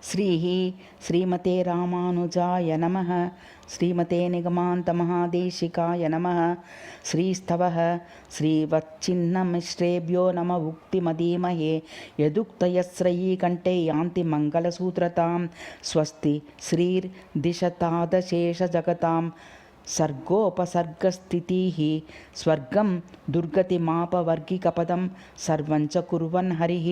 श्रीमते रामानुजाय नमः। श्रीमते निगमान्तमहादेशिकाय नमः। श्रीस्तवः श्रीवच्चिन्नमिश्रेभ्यो नम उक्तिमदीमहे यदुक्तयस्रयीकण्ठे यान्ति मङ्गलसूत्रतां। स्वस्ति श्रीर्दिशतादशेषजगतां सर्गोपसर्गस्थितिः स्वर्गं दुर्गतिमापवर्गिकपदं सर्वं च कुर्वन् हरिः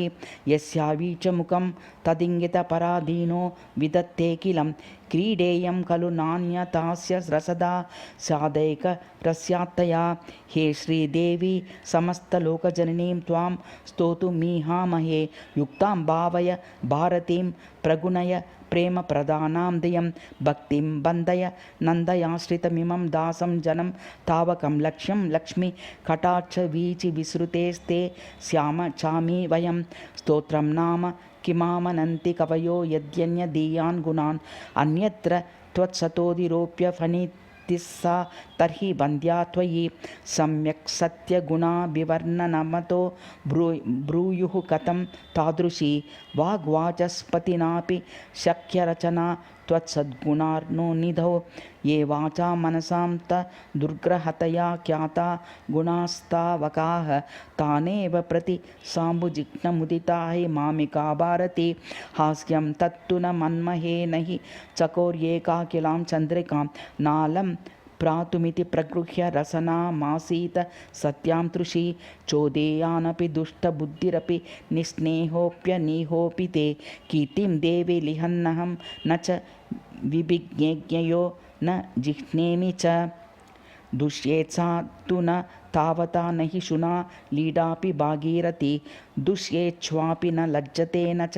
यस्यावीचमुखं तदिङ्गितपराधीनो विदत्तेऽखिलं क्रीडेयं खलु नान्यतास्य रसदा स्यादैकरस्यात्तया। हे श्रीदेवी समस्तलोकजननीं त्वां स्तोतुमीहामहे युक्तां भावय भारतीं प्रगुणय प्रेमप्रदानां दियं भक्तिं बन्धय नन्दयाश्रितमिमं दासं जनं तावकं लक्ष्यं लक्ष्मी कटाक्षवीचि विसृतेस्ते श्याम चामी वयं स्तोत्रं नाम किमामनन्ति कवयो यद्यन्यदीयान् गुणान् अन्यत्र त्वत्सतोदिरोप्य फणितिस्सा तर्हि वन्द्या त्वयि सम्यक् सत्यगुणाभिवर्णनमतो ब्रूयुः कथं तादृशी वाग्वाचस्पतिनापि शक्यरचना त्वत्सद्गुणार्णोनिधौ ये वाचा मनसां त दुर्ग्रहतया ख्याता गुणास्तावकाः तानेव प्रति साम्बुजिघ्नमुदिता हि मामिका भारती हास्यं तत्तु न मन्महे न हि चकोर्येकाखिलां चन्द्रिकां नालं प्रातुमिति प्रगृह्य रसनामासीत सत्यां तृषि चोदेयानपि दुष्टबुद्धिरपि निस्नेहोऽप्यनीहोऽपि ते कीर्तिं देवी लिहन्नहं न च विभिज्ञेज्ञयो न जिह्नेमि च दुष्येत्सा तु न तावता न हि शुना लीडापि भागीरथी दुष्येच्छ्वापि न लज्जते न च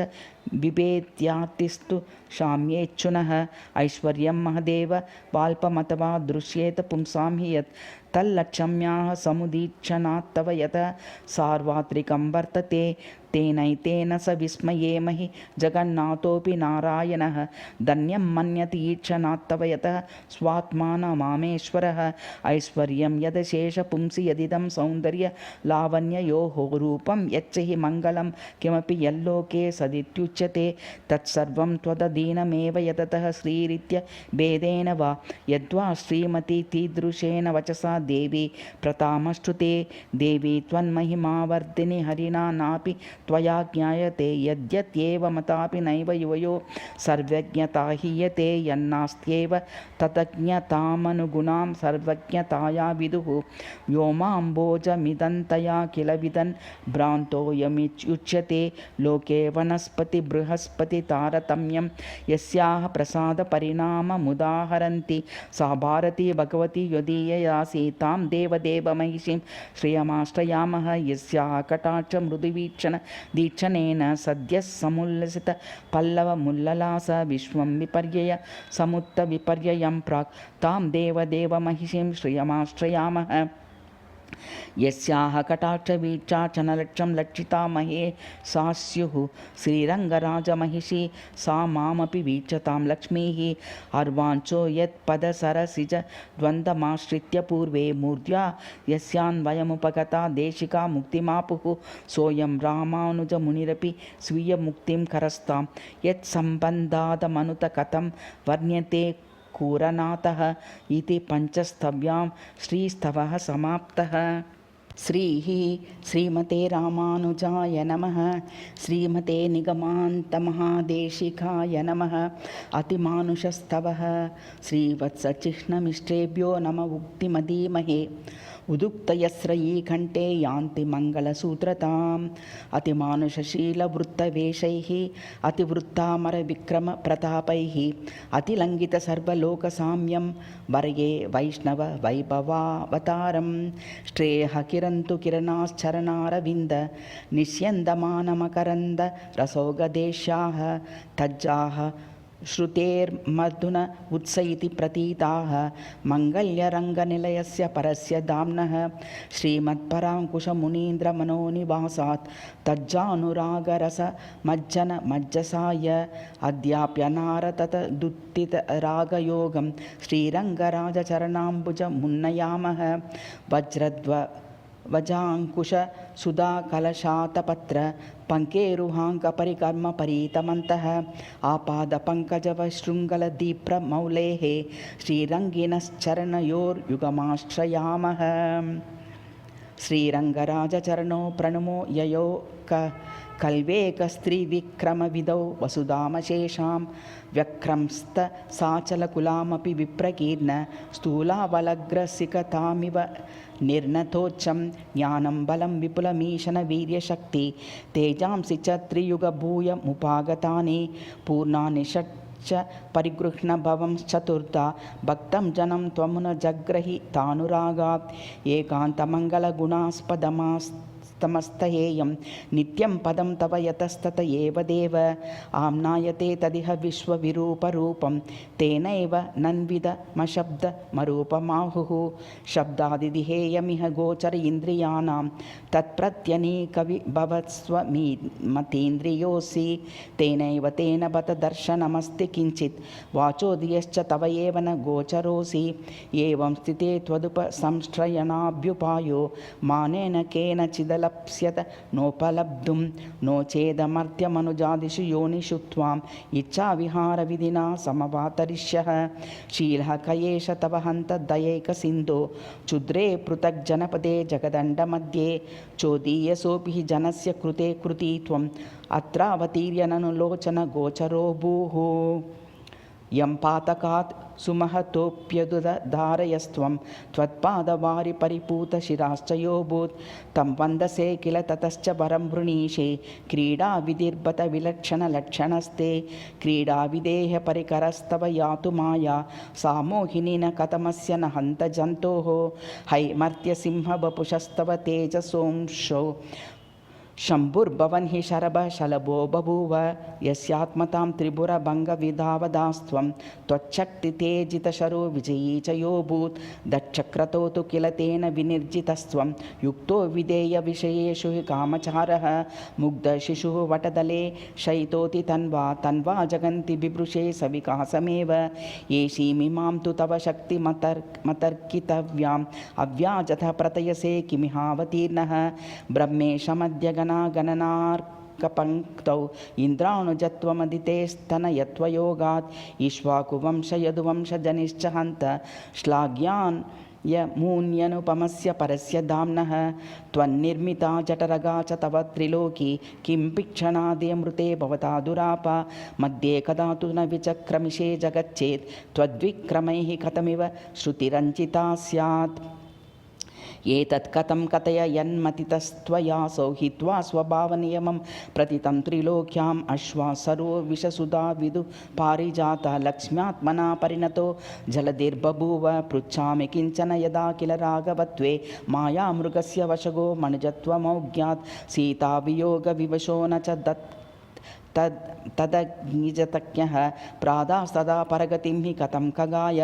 बिभेत्यातिस्तु शाम्येच्छुनः ऐश्वर्यं महदेव वाल्पमथवा दृश्येत पुंसां हि यत् तल्लक्षम्याः समुदीक्षणात्तव यतः सार्वत्रिकं वर्तते तेनैतेन स विस्मयेमहि जगन्नाथोऽपि नारायणः धन्यं मन्यति ईक्षणात्तव यतः स्वात्मानमामेश्वरः ऐश्वर्यं यदशेषपुंसि यदिदं सौन्दर्यलावण्ययोः रूपं यच्च हि मङ्गलं किमपि यल्लोके सदित्युच्यते तत्सर्वं त्वदधीनमेव यततः श्रीरित्य भेदेन वा यद्वा श्रीमती कीदृशेन वचसा देवी प्रतामश्रुते देवी त्वन्महिमावर्धिनि हरिणा नापि त्वया ज्ञायते यद्यत्येवमतापि नैव युवयो सर्वज्ञता हीयते यन्नास्त्येव ततज्ञतामनुगुणां सर्वज्ञताया विदुः व्योमाम्बोजमिदन्तया किल विदन् भ्रान्तोऽयमुच्यते लोके वनस्पति बृहस्पति तारतम्यं यस्याः प्रसादपरिणाममुदाहरन्ति सा भारती भगवती यदीययासीतां देवदेव महिषीं श्रियमाश्रयामः यस्याः कटाक्ष मृदुवीक्षण दीक्षणेन सद्यः समुल्लसित पल्लवमुल्ललास विश्वं विपर्यय समुत्त विपर्ययं प्राक् तां देवदेव महिषीं श्रियमाश्रयामः यस्याः कटाक्षवीक्षाचनलक्षं लक्षिता महे सा स्युः श्रीरङ्गराजमहिषी सा मामपि वीक्षतां लक्ष्मीः अर्वाञ्चो यत्पदसरसिज द्वन्द्वमाश्रित्य पूर्वे मूर्ध्या यस्यान्वयमुपगता देशिका मुक्तिमापुः सोऽयं रामानुजमुनिरपि स्वीयमुक्तिं करस्तां यत्सम्बन्धादमनुत कथं वर्ण्यते कूरनाथः इति पञ्चस्तव्यां श्रीस्तवः समाप्तः। श्रीमते रामानुजाय नमः। श्रीमते निगमान्तमहादेशिकाय नमः। अतिमानुषस्तवः श्रीवत्सचिह्नमिष्टेभ्यो नम उक्तिमदीमहे उदुक्तयस्रयीकण्ठे यान्ति मङ्गलसूत्रताम् अतिमानुषशीलवृत्तवेषैः अतिवृत्तामरविक्रमप्रतापैः अतिलङ्घितसर्वलोकसाम्यं वर्ये वैष्णववैभवावतारं श्रेयः किरन्तु किरणाश्चरणारविन्द निष्यन्दमानमकरन्द रसोगदेश्याः तज्जाः श्रुतेर्मधुन उत्स इति प्रतीताः मङ्गल्यरङ्गनिलयस्य परस्य धाम्नः श्रीमत्पराङ्कुशमुनीन्द्रमनोनिवासात् तज्जानुरागरसमज्जनमज्जसाय अद्याप्यनारततदुत्थितरागयोगं श्रीरङ्गराजचरणाम्बुजमुन्नयामः वजाङ्कुश सुधाकलशातपत्र पङ्केरुहाङ्कपरिकर्मपरीतमन्तः आपादपङ्कजवशृङ्गलदीप्रमौलेः श्रीरङ्गिनश्चरणयोर्युगमाश्रयामः। श्रीरङ्गराजचरणो प्रणमो ययो कल्वेकस्त्रीविक्रमविदौ वसुधामशेषां व्यक्रंस्तसाचलकुलामपि विप्रकीर्ण स्थूलावलग्रसिकतामिव निर्नतोच्चं ज्ञानं बलं विपुलमीशनवीर्यशक्ति तेजांसि च त्रियुगभूयमुपागतानि पूर्णानि षट् च परिगृह्ण भवंश्चतुर्धा भक्तं जनं त्वमुन जग्रहितानुरागात् एकान्तमङ्गलगुणास्पदमस्तहेयं नित्यं पदं तव यतस्तत एव देव आम्नायते तदिह विश्वविरूपरूपं तेनैव नन्विदमशब्दमरूपमाहुः शब्दादिदिहेयमिह गोचर इन्द्रियाणां तत्प्रत्यनीकविभवत्स्वमतीन्द्रियोऽसि तेनैव तेन बत दर्शनमस्ति किञ्चित् वाचोदयश्च तव एव न गोचरोऽसि एवं स्थिते त्वदुपसंश्रयणाभ्युपायो मानेन केनचिदलप्स्यत नोपलब्धुं नो चेदमर्त्यमनुजादिषु योनिषु त्वाम् इच्छाविहारविधिना समवातरिष्यः शीलः कयेष तव हन्त दयैकसिन्धो क्षुद्रे पृथग्जनपदे जगदण्डमध्ये चोदीयसोऽपि जनस्य कृते कृती त्वम् अत्रावतीर्य ननु लोचनगोचरो भूः यं पातकात् सुमहतोऽप्यदुदारयस्त्वं त्वत्पादवारिपरिपूतशिराश्च योऽभूत् तं वन्दसे किल ततश्च वरं वृणीषे क्रीडाविधिर्बत विलक्षणलक्षणस्ते क्रीडाविदेह परिकरस्तव यातु माया सामोहिनी न कथमस्य न हन्त जन्तोः हैमर्त्यसिंहवपुषस्तव तेजसोंशो शम्भुर्भवन् हि शरभशलभो बभूव यस्यात्मतां त्रिपुरभङ्गविधावदास्त्वं त्वच्छक्तितेजितशरो विजयी च योऽभूत् दक्षक्रतो तु किल तेन विनिर्जितस्त्वं युक्तो विधेयविषयेषु हि कामचारः मुग्धशिशुः वटदले शयितोति तन्वा जगन्ति बिभृशे सविकासमेव येषीमिमां तु तव शक्तिमतर्कितव्याम् अव्याजतः प्रतयसे किमिहावतीर्णः ब्रह्मेशमद्यगण गणनार्कपङ्क्तौ इन्द्राणुजत्वमदिते स्तनयत्वयोगात् ईक्ष्वाकुवंश यदुवंशजनिश्च हन्त श्लाघ्यान् यमून्यनुपमस्य परस्य धाम्नः त्वन्निर्मिता जठरगा च तव त्रिलोकी किं पिक्षणादयमृते भवता दुरापा मध्ये कदा तु न विचक्रमिषे जगच्चेत् त्वद्विक्रमैः कथमिव श्रुतिरञ्चिता स्यात् एतत् कथं कथय यन्मतितस्त्वयासौ हित्वा स्वभावनियमं प्रतितं त्रिलोक्याम् अश्वासरो विषसुधा विदु पारिजातः लक्ष्म्यात्मना परिणतो जलधिर्बभूव पृच्छामि किञ्चन यदा किल राघवत्वे मायामृगस्य वशगो मनुजत्वमौज्ञात् सीतावियोगविवशो न च तदग्निजतज्ञः प्रादास्तदा परगतिं हि कथं कगाय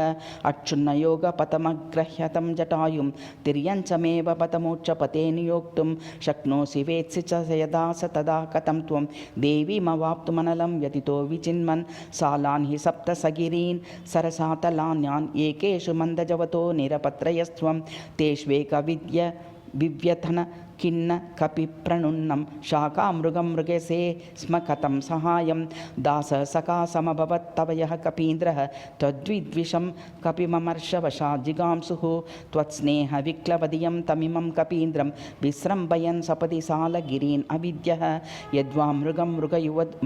अक्षुण्णयोगपथमग्रह्यतं जटायुं तिर्यञ्चमेव पथमोक्षपथे नियोक्तुं शक्नोषि वेत्सि च यदा स तदा कथं त्वं देवीमवाप्तुमनलं व्यतितो विचिन्वन् सालान् हि सप्तसगिरीन् सरसातलान्यान् एकेषु मन्दजवतो निरपत्रयस्त्वं तेष्वेकविद्य विव्यथन किन्न कपि प्रणुन्नं शाकामृगं मृगसे स्म कथं सहायं दासः सखा समभवत् तव यः कपीन्द्रः त्वद्विद्विषं कपिममर्षवशात् जिगांसुः त्वत्स्नेहविक्लवदियं तमिमं कपीन्द्रं विस्रम्भयन् सपदि सालगिरीन् अविद्यः यद्वा मृगं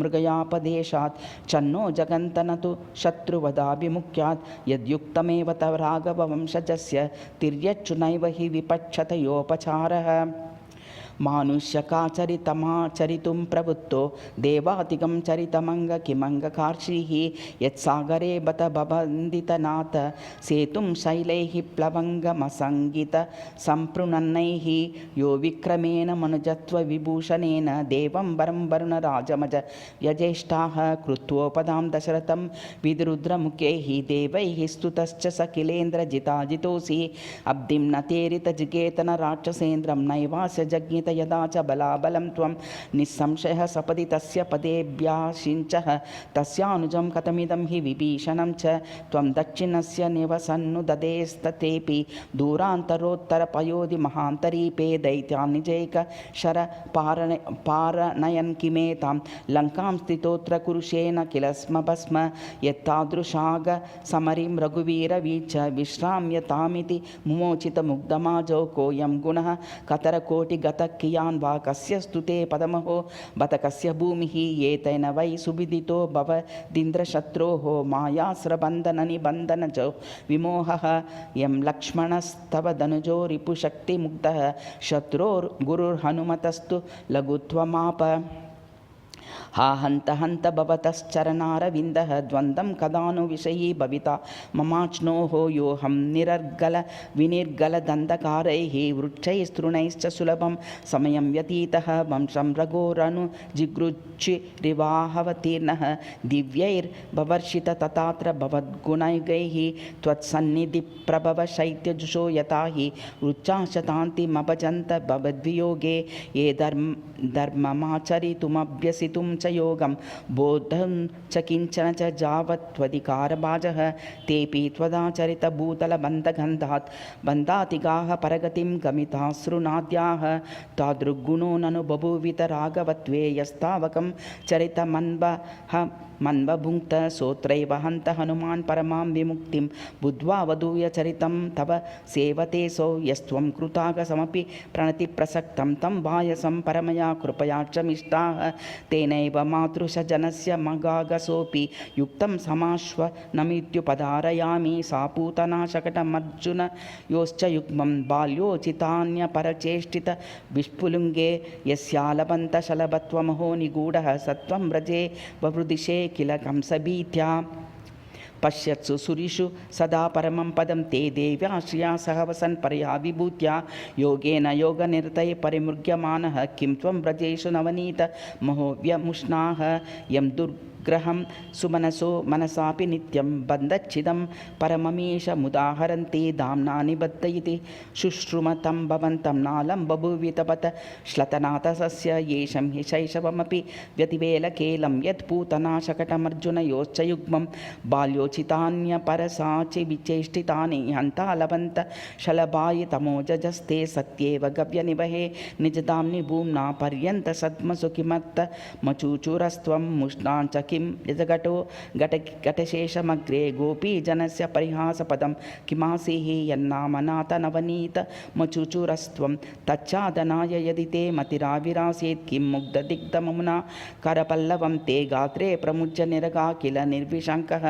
मृगयापदेशात् चन्नो जगन्तनतु शत्रुवदाभिमुख्यात् यद्युक्तमेव तव राघववंशजस्य तिर्यच्चु नैव हि विपक्षतयोपचारः मानुष्यकाचरितमाचरितुं प्रवृत्तो देवातिगं चरितमङ्गकिमङ्गकार्षीः यत्सागरे बत बबन्दितनाथ सेतुं शैलैः प्लवङ्गमसङ्गितसम्पृणन्नैः यो विक्रमेण मनुजत्वविभूषणेन देवं वरं वरुणराजमज यज्येष्ठाः कृत्वोपदां दशरथं विदरुद्रमुखैः देवैः स्तुतश्च सकिलेन्द्रजिताजितोऽसि अब्धिं न तेरितजिगेतन राक्षसेन्द्रं नैवास्य जज्ञित यदा च बलाबलं त्वं निःसंशयः सपदि तस्य पदेभ्याशिञ्चः तस्यानुजं कथमिदं हि विभीषणं च त्वं दक्षिणस्य निवसन्नु ददेस्ततेऽपि दूरान्तरोत्तरपयोधि महान्तरीपे दैत्यान् निजैकशर पारनयन् किमेतां लङ्कां स्थितोऽत्र कुरुषेण किल स्म भस्म यत्तादृशाग समरीं रघुवीरवीच विश्राम्यतामिति मुमोचितमुग्धमाजौ कोऽयं गुणः कतरकोटिगतः कियान् वा कस्य स्तुते पदमहो बत कस्य भूमिः एतेन वै सुविदितो भवदिन्द्रशत्रोः मायास्रबन्धननिबन्धनजो विमोहः यं लक्ष्मणस्तव धनुजो रिपुशक्तिमुग्धः शत्रोर्गुरुर्हनुमतस्तु लघुत्वमाप हा हन्त हन्त भवतश्चरणारविन्दः द्वन्द्वं कदानु विषयी भविता ममाच्नोः योऽहं विनिर्गलदन्धकारैः वृक्षैस्तृणैश्च सुलभं समयं व्यतीतः वंशं रघोरनुजिगृच्छिरिवाहवतीर्णः दिव्यैर्भवर्षित तथात्र भवद्गुणैः त्वत्सन्निधिप्रभव शैत्यजुषो यथा हि वृक्षाशतान्तिमभजन्त भवद्वियोगे ये धर्ममाचरितुमभ्यसितुं च योगं बोद्धं च किञ्चन च जावत्त्वधिकारभाजः तेऽपि त्वदाचरितभूतलबन्धगन्धात् बन्धातिगाः परगतिं गमिताश्रुनाद्याः तादृग्गुणो ननु बभूवित राघवत्वे यस्तावकं चरितमन्वभुङ्क्त सोऽत्रैव हन्त हनुमान् परमां विमुक्तिं बुद्ध्वा वधूय चरितं तव सेवतेऽसौ यस्त्वं कृतागसमपि प्रणतिप्रसक्तं तं वायसं परमया कृपया क्षमिष्टाः तेनैव मातृशजनस्य मगागसोऽपि युक्तं समाश्वनमित्युपधारयामि सा पूतना शकटमर्जुन योश्च युग्मं बाल्योचितान्यपरचेष्टित विस्फुलिङ्गे यस्यालबन्तशलभत्वमहो निगूढः सत्वं व्रजे ववृदिशे किल कंसभीत्या पश्यत्सु सुरिषु सदा परमं पदं ते देव्याश्रिया सह वसन् परया विभूत्या योगेन योगनिरतये परिमृग्यमानः किं त्वं व्रजेषु नवनीत महोव्यमुष्णाः यं दुर्ग्रहं सुमनसो मनसापि नित्यं बन्धच्छिदं परममीश मुदाहरन्ति दाम्ना निबद्धयति शुश्रुमतं भवन्तं नालं बभूवितपत श्लतनाथसस्य येषं हि शैशवमपि व्यतिवेलकेलं यत्पूतना शकटमर्जुनयोश्च युग्मं बाल्योचितान्यपरसाचि विचेष्टितानि हन्तालवन्त शलभाय तमोजस्ते सत्येव गव्यनिवहे निजदाम्नि भूम्ना पर्यन्त सद्मसु किमत्त मचूचुरस्त्वं मुष्णाञ्च किं यजघटो घटशेषमग्रे गोपीजनस्य परिहासपदं किमासीः यन्नामनाथ नवनीत मचूचुरस्त्वं तच्चादनाय यदि ते मतिराविरासीत् किं मुग्धदिग्धममुना करपल्लवं ते गात्रे प्रमुज्य निरगा किल निर्विशङ्कः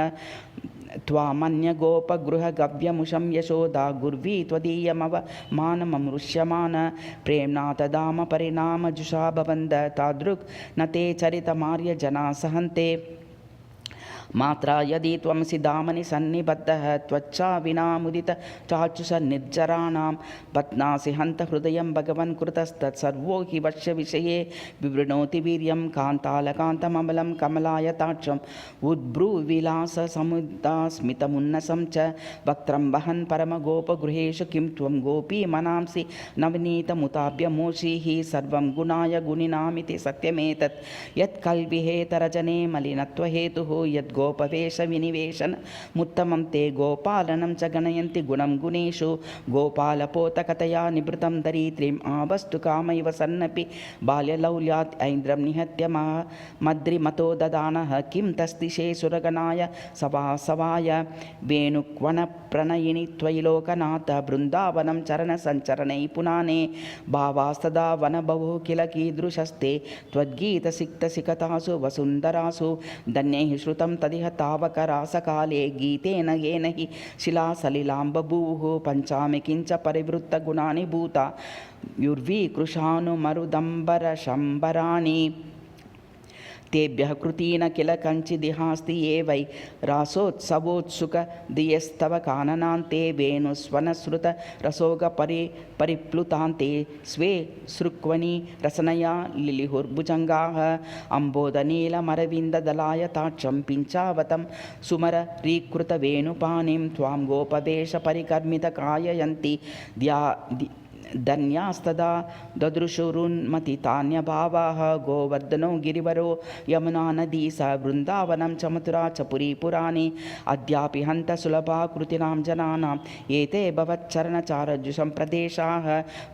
त्वामन्यगोपगृहगव्यमुषं यशोदा गुर्वी त्वदीयमवमानममृष्यमान प्रेम्णा तदाम परिणामजुषा भवन्द तादृक् न ते चरितमार्यजना सहन्ते मात्रा यदि त्वमसि दामनि सन्निबद्धः त्वच्चा विना मुदित चाचुष निर्जराणां पत्नासि हन्त हृदयं भगवन् कृतस्तत्सर्वो हि वश्यविषये विवृणोति वीर्यं कान्तालकान्तममलं कमलायताक्षम् उद्भ्रूविलाससमुदास्मितमुन्नसं च वक्त्रं वहन् परमगोपगृहेषु किं त्वं गोपी मनांसि नवनीतमुताभ्यमोषीः सर्वं गुणाय गुणिनामिति सत्यमेतत् यत्कल्विहेतरजने मलिनत्वहेतुः यद् गोपवेशविनिवेशन मुत्तमं ते गोपालनं च गणयन्ति गुणं गुणेषु गोपालपोतकतया निभृतं दरिद्रीम् आवस्तु कामैव सन्नपि बाल्यलौल्यात् ऐन्द्रं निहत्य मद्रिमतो ददानः किं तस्तिषे सुरगणाय सवासवाय वेणुक्वणप्रणयिनि त्वयि लोकनाथ बृन्दावनं चरणसञ्चरणै पुनाने भावास्तदा वनबहुः किल कीदृशस्ते त्वद्गीतसिक्तसिकतासु वसुन्धरासु धन्यैः श्रुतं तदिह तावकरासकाले गीतेन येन हि शिलासलिलां बभूवुः पञ्चामि किञ्च परिवृत्तगुणानि भूता युर्वीकृशानुमरुदम्बरशम्बराणि तेभ्यः कृतीन किल कञ्चिदिहास्ति ये वै रासोत्सवोत्सुकधियस्तव काननान्ते वेणुस्वनश्रुतरसोगपरिप्लुतान्ते स्वे सृक्वणी रसनया लिलिहुर्भुजङ्गाः अम्बोधनीलमरविन्ददलायताक्षं पिञ्चावतं सुमरीकृतवेणुपाणिं त्वां गोपवेशपरिकर्मितकाययन्ति धन्यास्तदा ददृशुरुन्मतितान्यभावाः गोवर्धनो गिरिवरो यमुना नदी स वृन्दावनं च मथुरा च पुरी पुराणे अद्यापि हन्त सुलभा कृतीनां जनानाम् एते भवच्चरणचारजुषं प्रदेशाः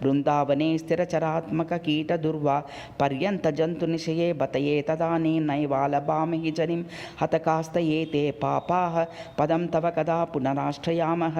वृन्दावने स्थिरचरात्मककीटदुर्वा पर्यन्तजन्तुनिशये बतये तदानीं नैवालभामहि जनिं हतकास्तयेते पापाः पदं तव कदा पुनराश्रयामः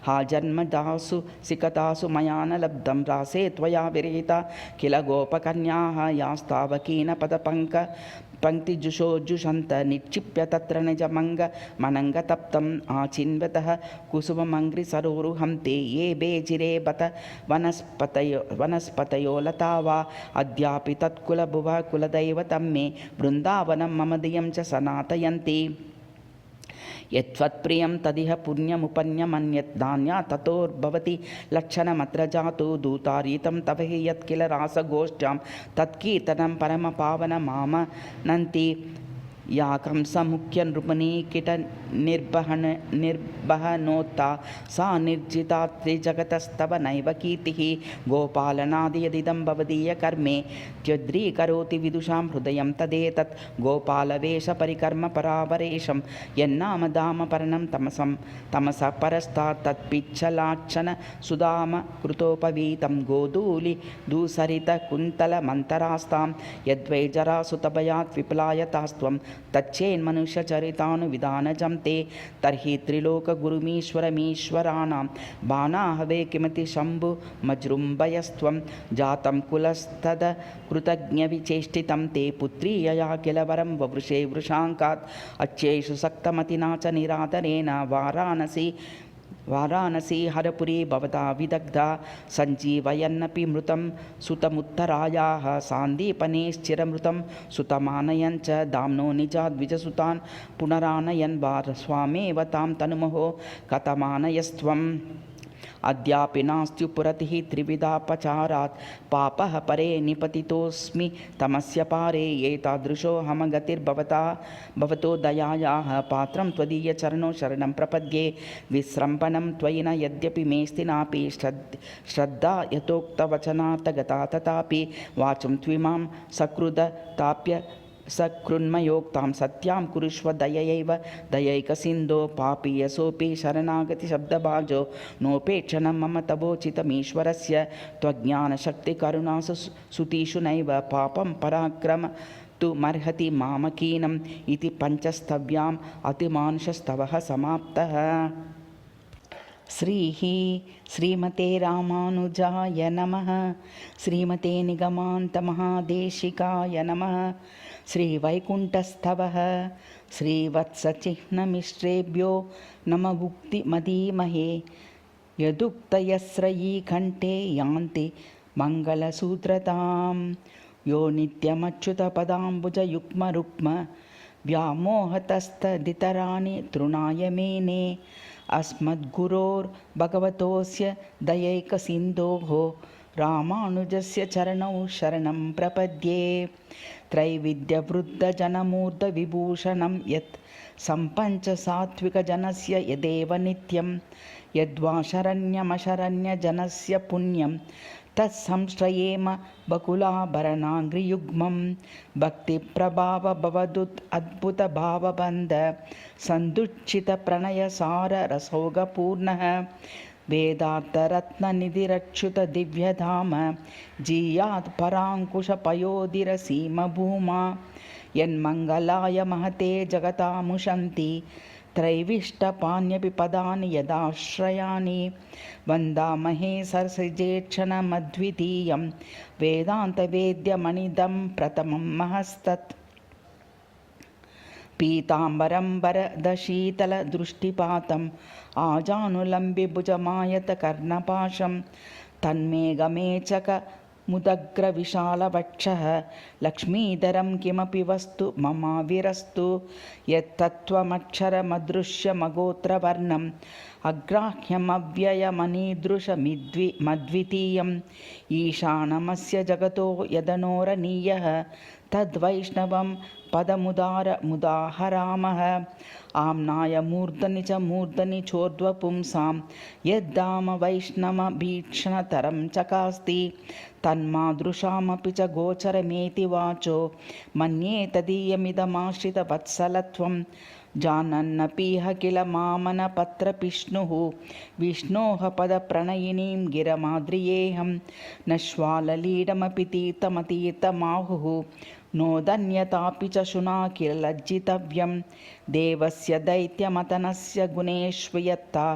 हा जन्मदासु सिकतासु मया न लब्धं रासे त्वया विरहिता किल गोपकन्याः यास्तावकीनपदपङ्क्तिजुषोजुषन्त निक्षिप्य तत्र निजमङ्गमनङ्गतप्तम् आचिन्वतः कुसुममङ्घ्रिसरोरुहं ते ये बेजिरे बत वनस्पतयो लता वा अद्यापि तत्कुलभुवः कुलदैवतं मे वृन्दावनं मम दियं च सनातयन्ति यत्त्वत्प्रियं तदिह पुण्यमुपन्यमन्यत् नान्यात् ततोर्भवति लक्षणमत्र जातु दूतारीतं तव हि यत् किल रासगोष्ठ्यां तत्कीर्तनं परमपावनमामनन्ति याकं समुख्य नृपणी निर्बहनोत्ता सा निर्जिता त्रिजगतस्तव नैव कीर्तिः गोपालनादि यदिदं भवदीयकर्मे त्यद्रीकरोति विदुषां हृदयं तदेतत् गोपालवेशपरिकर्म परावरेशं यन्नामदामपर्णं तमसः परस्तात् तत्पिच्छलाक्षण सुदाम कृतोपवीतं गोधूलि दूसरितकुन्तलमन्तरास्तां यद्वै जरासुतभयात् विपलायतास्त्वं तच्चेन्मनुष्यचरितानुविधानजं ते तर्हि त्रिलोकगुरुमीश्वरमीश्वराणां बाणाहवे किमति शम्भुमजृम्भयस्त्वं जातं कुलस्तदकृतज्ञविचेष्टितं ते पुत्री यया किल वरं ववृषे वृषाङ्कात् अच्छेषु सक्तमतिना च निरादरेण वाराणसी हरपुरी भवता विदग्धा सञ्जीवयन्नपि मृतं सुतमुत्तरायाः सान्दीपनेश्चिरमृतं सुतमानयन् च दाम्नो निजाद्विजसुतान् पुनरानयन् स्वामेव तां तनुमहो कथमानयस्त्वम् अद्यापि नास्त्युपुरतिः त्रिविधापचारात् पापः परे निपतितोऽस्मि तमस्य पारे एतादृशोऽहमगतिर्भवतो दयायाः पात्रं त्वदीयचरणो शरणं प्रपद्ये विस्रम्भणं त्वयि न यद्यपि मेऽस्ति नापि श्रद्धा यथोक्तवचनार्थगता तथापि वाचं त्विमां सकृदताप्य सकृन्मयोक्तां सत्यां कुरुष्व दयैव दयैकसिन्धो पापीयसोऽपि शरणागतिशब्दभाजो नोपेक्षणं मम तवोचितमीश्वरस्य त्वज्ञानशक्तिकरुणासु सुतीषु नैव पापं पराक्रम तु मर्हति मामकीनम् इति पञ्चस्तव्याम् अतिमानुषस्तवः समाप्तः। श्रीमते रामानुजाय नमः। श्रीमते निगमान्तमहादेशिकाय नमः। श्रीवैकुण्ठस्थवः श्रीवत्सचिह्नमिश्रेभ्यो नमः मुक्तिमदीमहे यदुक्तयस्रयी कण्ठे यान्ति मङ्गलसूत्रतां यो नित्यमच्युतपदाम्बुजयुग्मरुक्म व्यामोहतस्तदितराणि तृणाय मेने अस्मद्गुरोर्भगवतोऽस्य दयैकसिन्धोः रामानुजस्य चरणौ शरणं प्रपद्ये। त्रैविध्यवृद्धजनमूर्धविभूषणं यत् सम्पञ्चसात्विकजनस्य यदेव नित्यं यद्वा शरण्यमशरण्यजनस्य पुण्यं तत्संश्रयेम बकुलाभरणाङ्घ्रियुग्मं भक्तिप्रभावभवदुत् अद्भुतभावबन्ध सन्दुच्चितप्रणयसाररसौगपूर्णः वेदार्थरत्ननिधिरच्युतदिव्यधाम जीयात् पराङ्कुशपयोधिरसीमभूमा यन्मङ्गलाय महते जगतामुशन्ति त्रैविष्टपान्यपि पदानि यदाश्रयाणि वन्दामहे सरसिजेक्षणमद्वितीयं वेदान्तवेद्यमनिदं प्रथमं महस्तत् पीताम्बरं वरदशीतलदृष्टिपातम् आजानुलम्बिभुजमायतकर्णपाशं तन्मेघमेचकमुदग्रविशालवक्षः लक्ष्मीधरं किमपि वस्तु ममाविरस्तु यत्तत्त्वमक्षरमदृश्यमगोत्रवर्णम् अग्राह्यमव्ययमनीदृशमद्वितीयम् ईशानमस्य जगतो यदनोरणीयः तद्वैष्णवं पदमुदाहरामः आम्नाय मूर्धनि च मूर्धनि चोर्ध्वपुंसां यद्धाम वैष्णवभीक्षणतरं चकास्ति तन्मादृशामपि च गोचरमेति वाचो मन्ये तदीयमिदमाश्रितवत्सलत्वं जानन्नपीह किल मामनपत्रपिष्णुः विष्णोः पदप्रणयिनीं गिरमाद्रियेऽहं नश्वाललीडमपि तीर्थमतीर्थमाहुः नोदन्यतापि च शुना किल लज्जितव्यं देवस्य दैत्यमतनस्य गुणेष्वयत्ता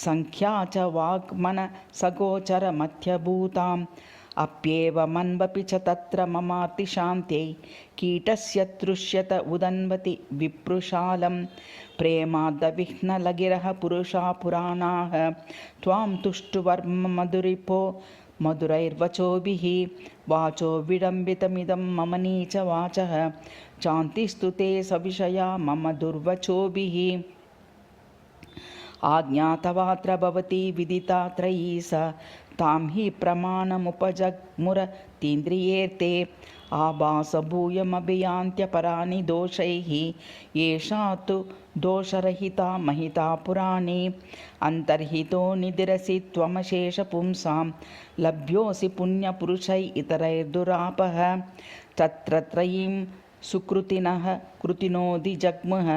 सङ्ख्या च वाग्मनसगोचरमध्यभूताम् अप्येव मन्वपि च तत्र ममातिशान्त्यै कीटस्य तृष्यत उदन्वति विप्रुशालं प्रेमादविघ्नलगिरः पुरुषा पुराणाः त्वां तुष्टुवर्म मधुरिपो मधुरैर्वचोभिः वाचो विडम्बितमिदं मम नीचवाचः चान्तिस्तु ते सविषया मम दुर्वचोभिः आज्ञातवात्र भवती विदिता त्रयी स तां हि प्रमाणमुपजग्मुरतीन्द्रियेर्ते आभासभूयमभियान्त्यपराणि दोषैः येषा तु दोषरहिता महिता पुराणे अन्तर्हितो निधिरसि त्वमशेषपुंसां लभ्योऽसि पुण्यपुरुषै इतरैर्दुरापः तत्र त्रयीं सुकृतिनः कृतिनोऽधिजग्मुः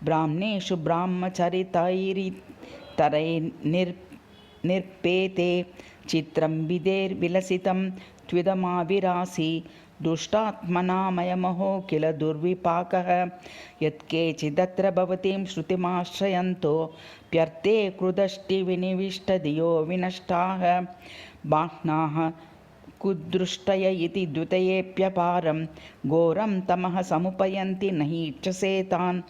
ब्राह्मणेषु ब्राह्मचरितैरितरैर्निर्पेते चित्रं विधेर्विलसितं त्विदमाविरासि दुष्टात्मनामयमहो किल दुर्विपाकः यत्केचिदत्र भवतीं श्रुतिमाश्रयन्तो प्यर्थे कृदष्टिविनिविष्टधियो विनष्टाः बाह्नाः कुदृष्टय इति द्वितयेऽप्यपारं घोरं तमः समुपयन्ति न हि इच्छसे तान्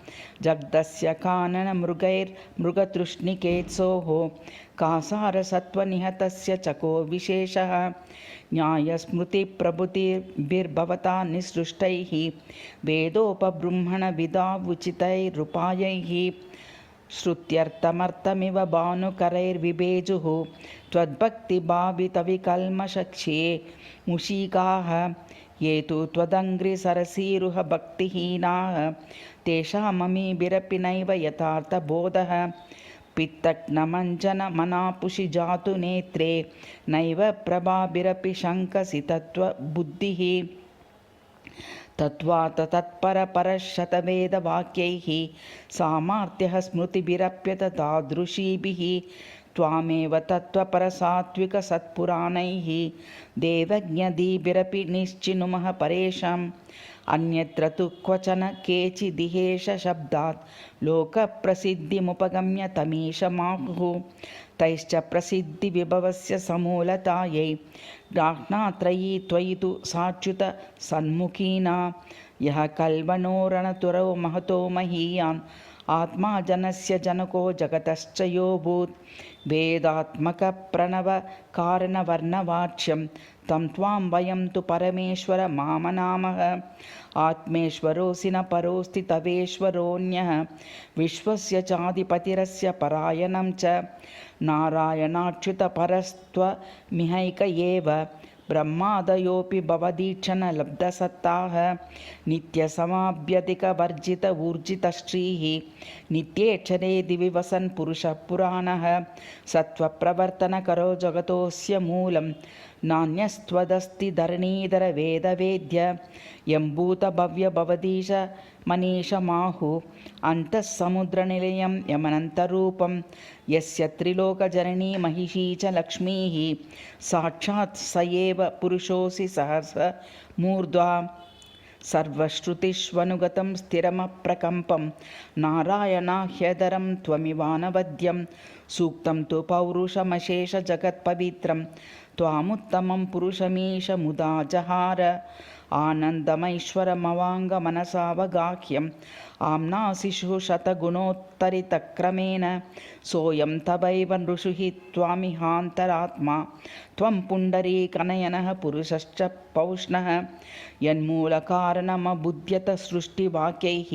जग्दस्य काननमृगैर्मृगतृष्णिकेत्सोः कासारसत्त्वनिहतस्य चको विशेषः न्यायस्मृतिप्रभृतिभिर्भवता निसृष्टैः वेदोपबृंहणविदावुचितैरुपायैः श्रुत्यर्थमर्थमिव भानुकरैर्विभेजुः त्वद्भक्तिभावितविकल्मषक्ष्ये मुषिकाः ये तु त्वदङ्घ्रिसरसीरुह भक्तिहीनाः तेषाममीभिरपि नैव यथार्थबोधः पित्तग्नमञ्जनमनापुषि जातु नेत्रे नैव प्रभाभिरपि शङ्कसि तत्त्वबुद्धिः तत्त्वात् तत्परपरशतवेदवाक्यैः सामार्थ्यः स्मृतिभिरप्यततादृशीभिः त्वामेव तत्त्वपरसात्विकसत्पुराणैः देवज्ञदीभिरपि निश्चिनुमः परेषाम् अन्यत्र तु क्वचन केचिदिहेष शब्दात् लोकप्रसिद्धिमुपगम्य तमीशमाहुः तैश्च प्रसिद्धिविभवस्य समूलतायै ग्राह्णात्रयी त्वयि तु साच्युत सन्मुखीना यः कल्वनोरणतुरो महतो महीयान् आत्मा जनस्य जनको जगतश्च योऽभूत् वेदात्मकप्रणवकारणवर्णवाच्यं तं त्वां वयं तु परमेश्वर मामनामः आत्मेश्वरोऽसि न परोऽस्ति तवेश्वरोऽन्यः विश्वस्य चाधिपतिरस्य परायणं च नारायणाच्युतपरस्त्वमिहैक एव ब्रह्मादयोऽपि भवदीक्षणलब्धसत्ताः नित्यसमाभ्यधिकवर्जित ऊर्जितश्रीः नित्येक्षरे दिवि वसन् पुरुषः पुराणः सत्त्वप्रवर्तनकरो जगतोऽस्य मूलं नान्यस्त्वदस्ति धरणीधरवेदवेद्य यम्भूतभव्यभवदीश मनीषमाहु अन्तःसमुद्रनिलयं यमनन्तरूपं यस्य त्रिलोकजननी महिषी च लक्ष्मीः साक्षात् स एव पुरुषोऽसि सहस्रमूर्ध्वा सर्वश्रुतिष्वनुगतं स्थिरमप्रकम्पं नारायणाह्यदरं त्वमिवानवद्यं सूक्तं तु पौरुषमशेषजगत्पवित्रं त्वामुत्तमं पुरुषमीश मुदा जहार आनन्दमैश्वरमवाङ्गमनसावगाह्यम् आम्नाशिशुः शतगुणोत्तरितक्रमेण सोऽयं तवैव नृषुः त्वामिहान्तरात्मा त्वं पुण्डरीकनयनः पुरुषश्च पौष्णः यन्मूलकारणमबुध्यत सृष्टिवाक्यैः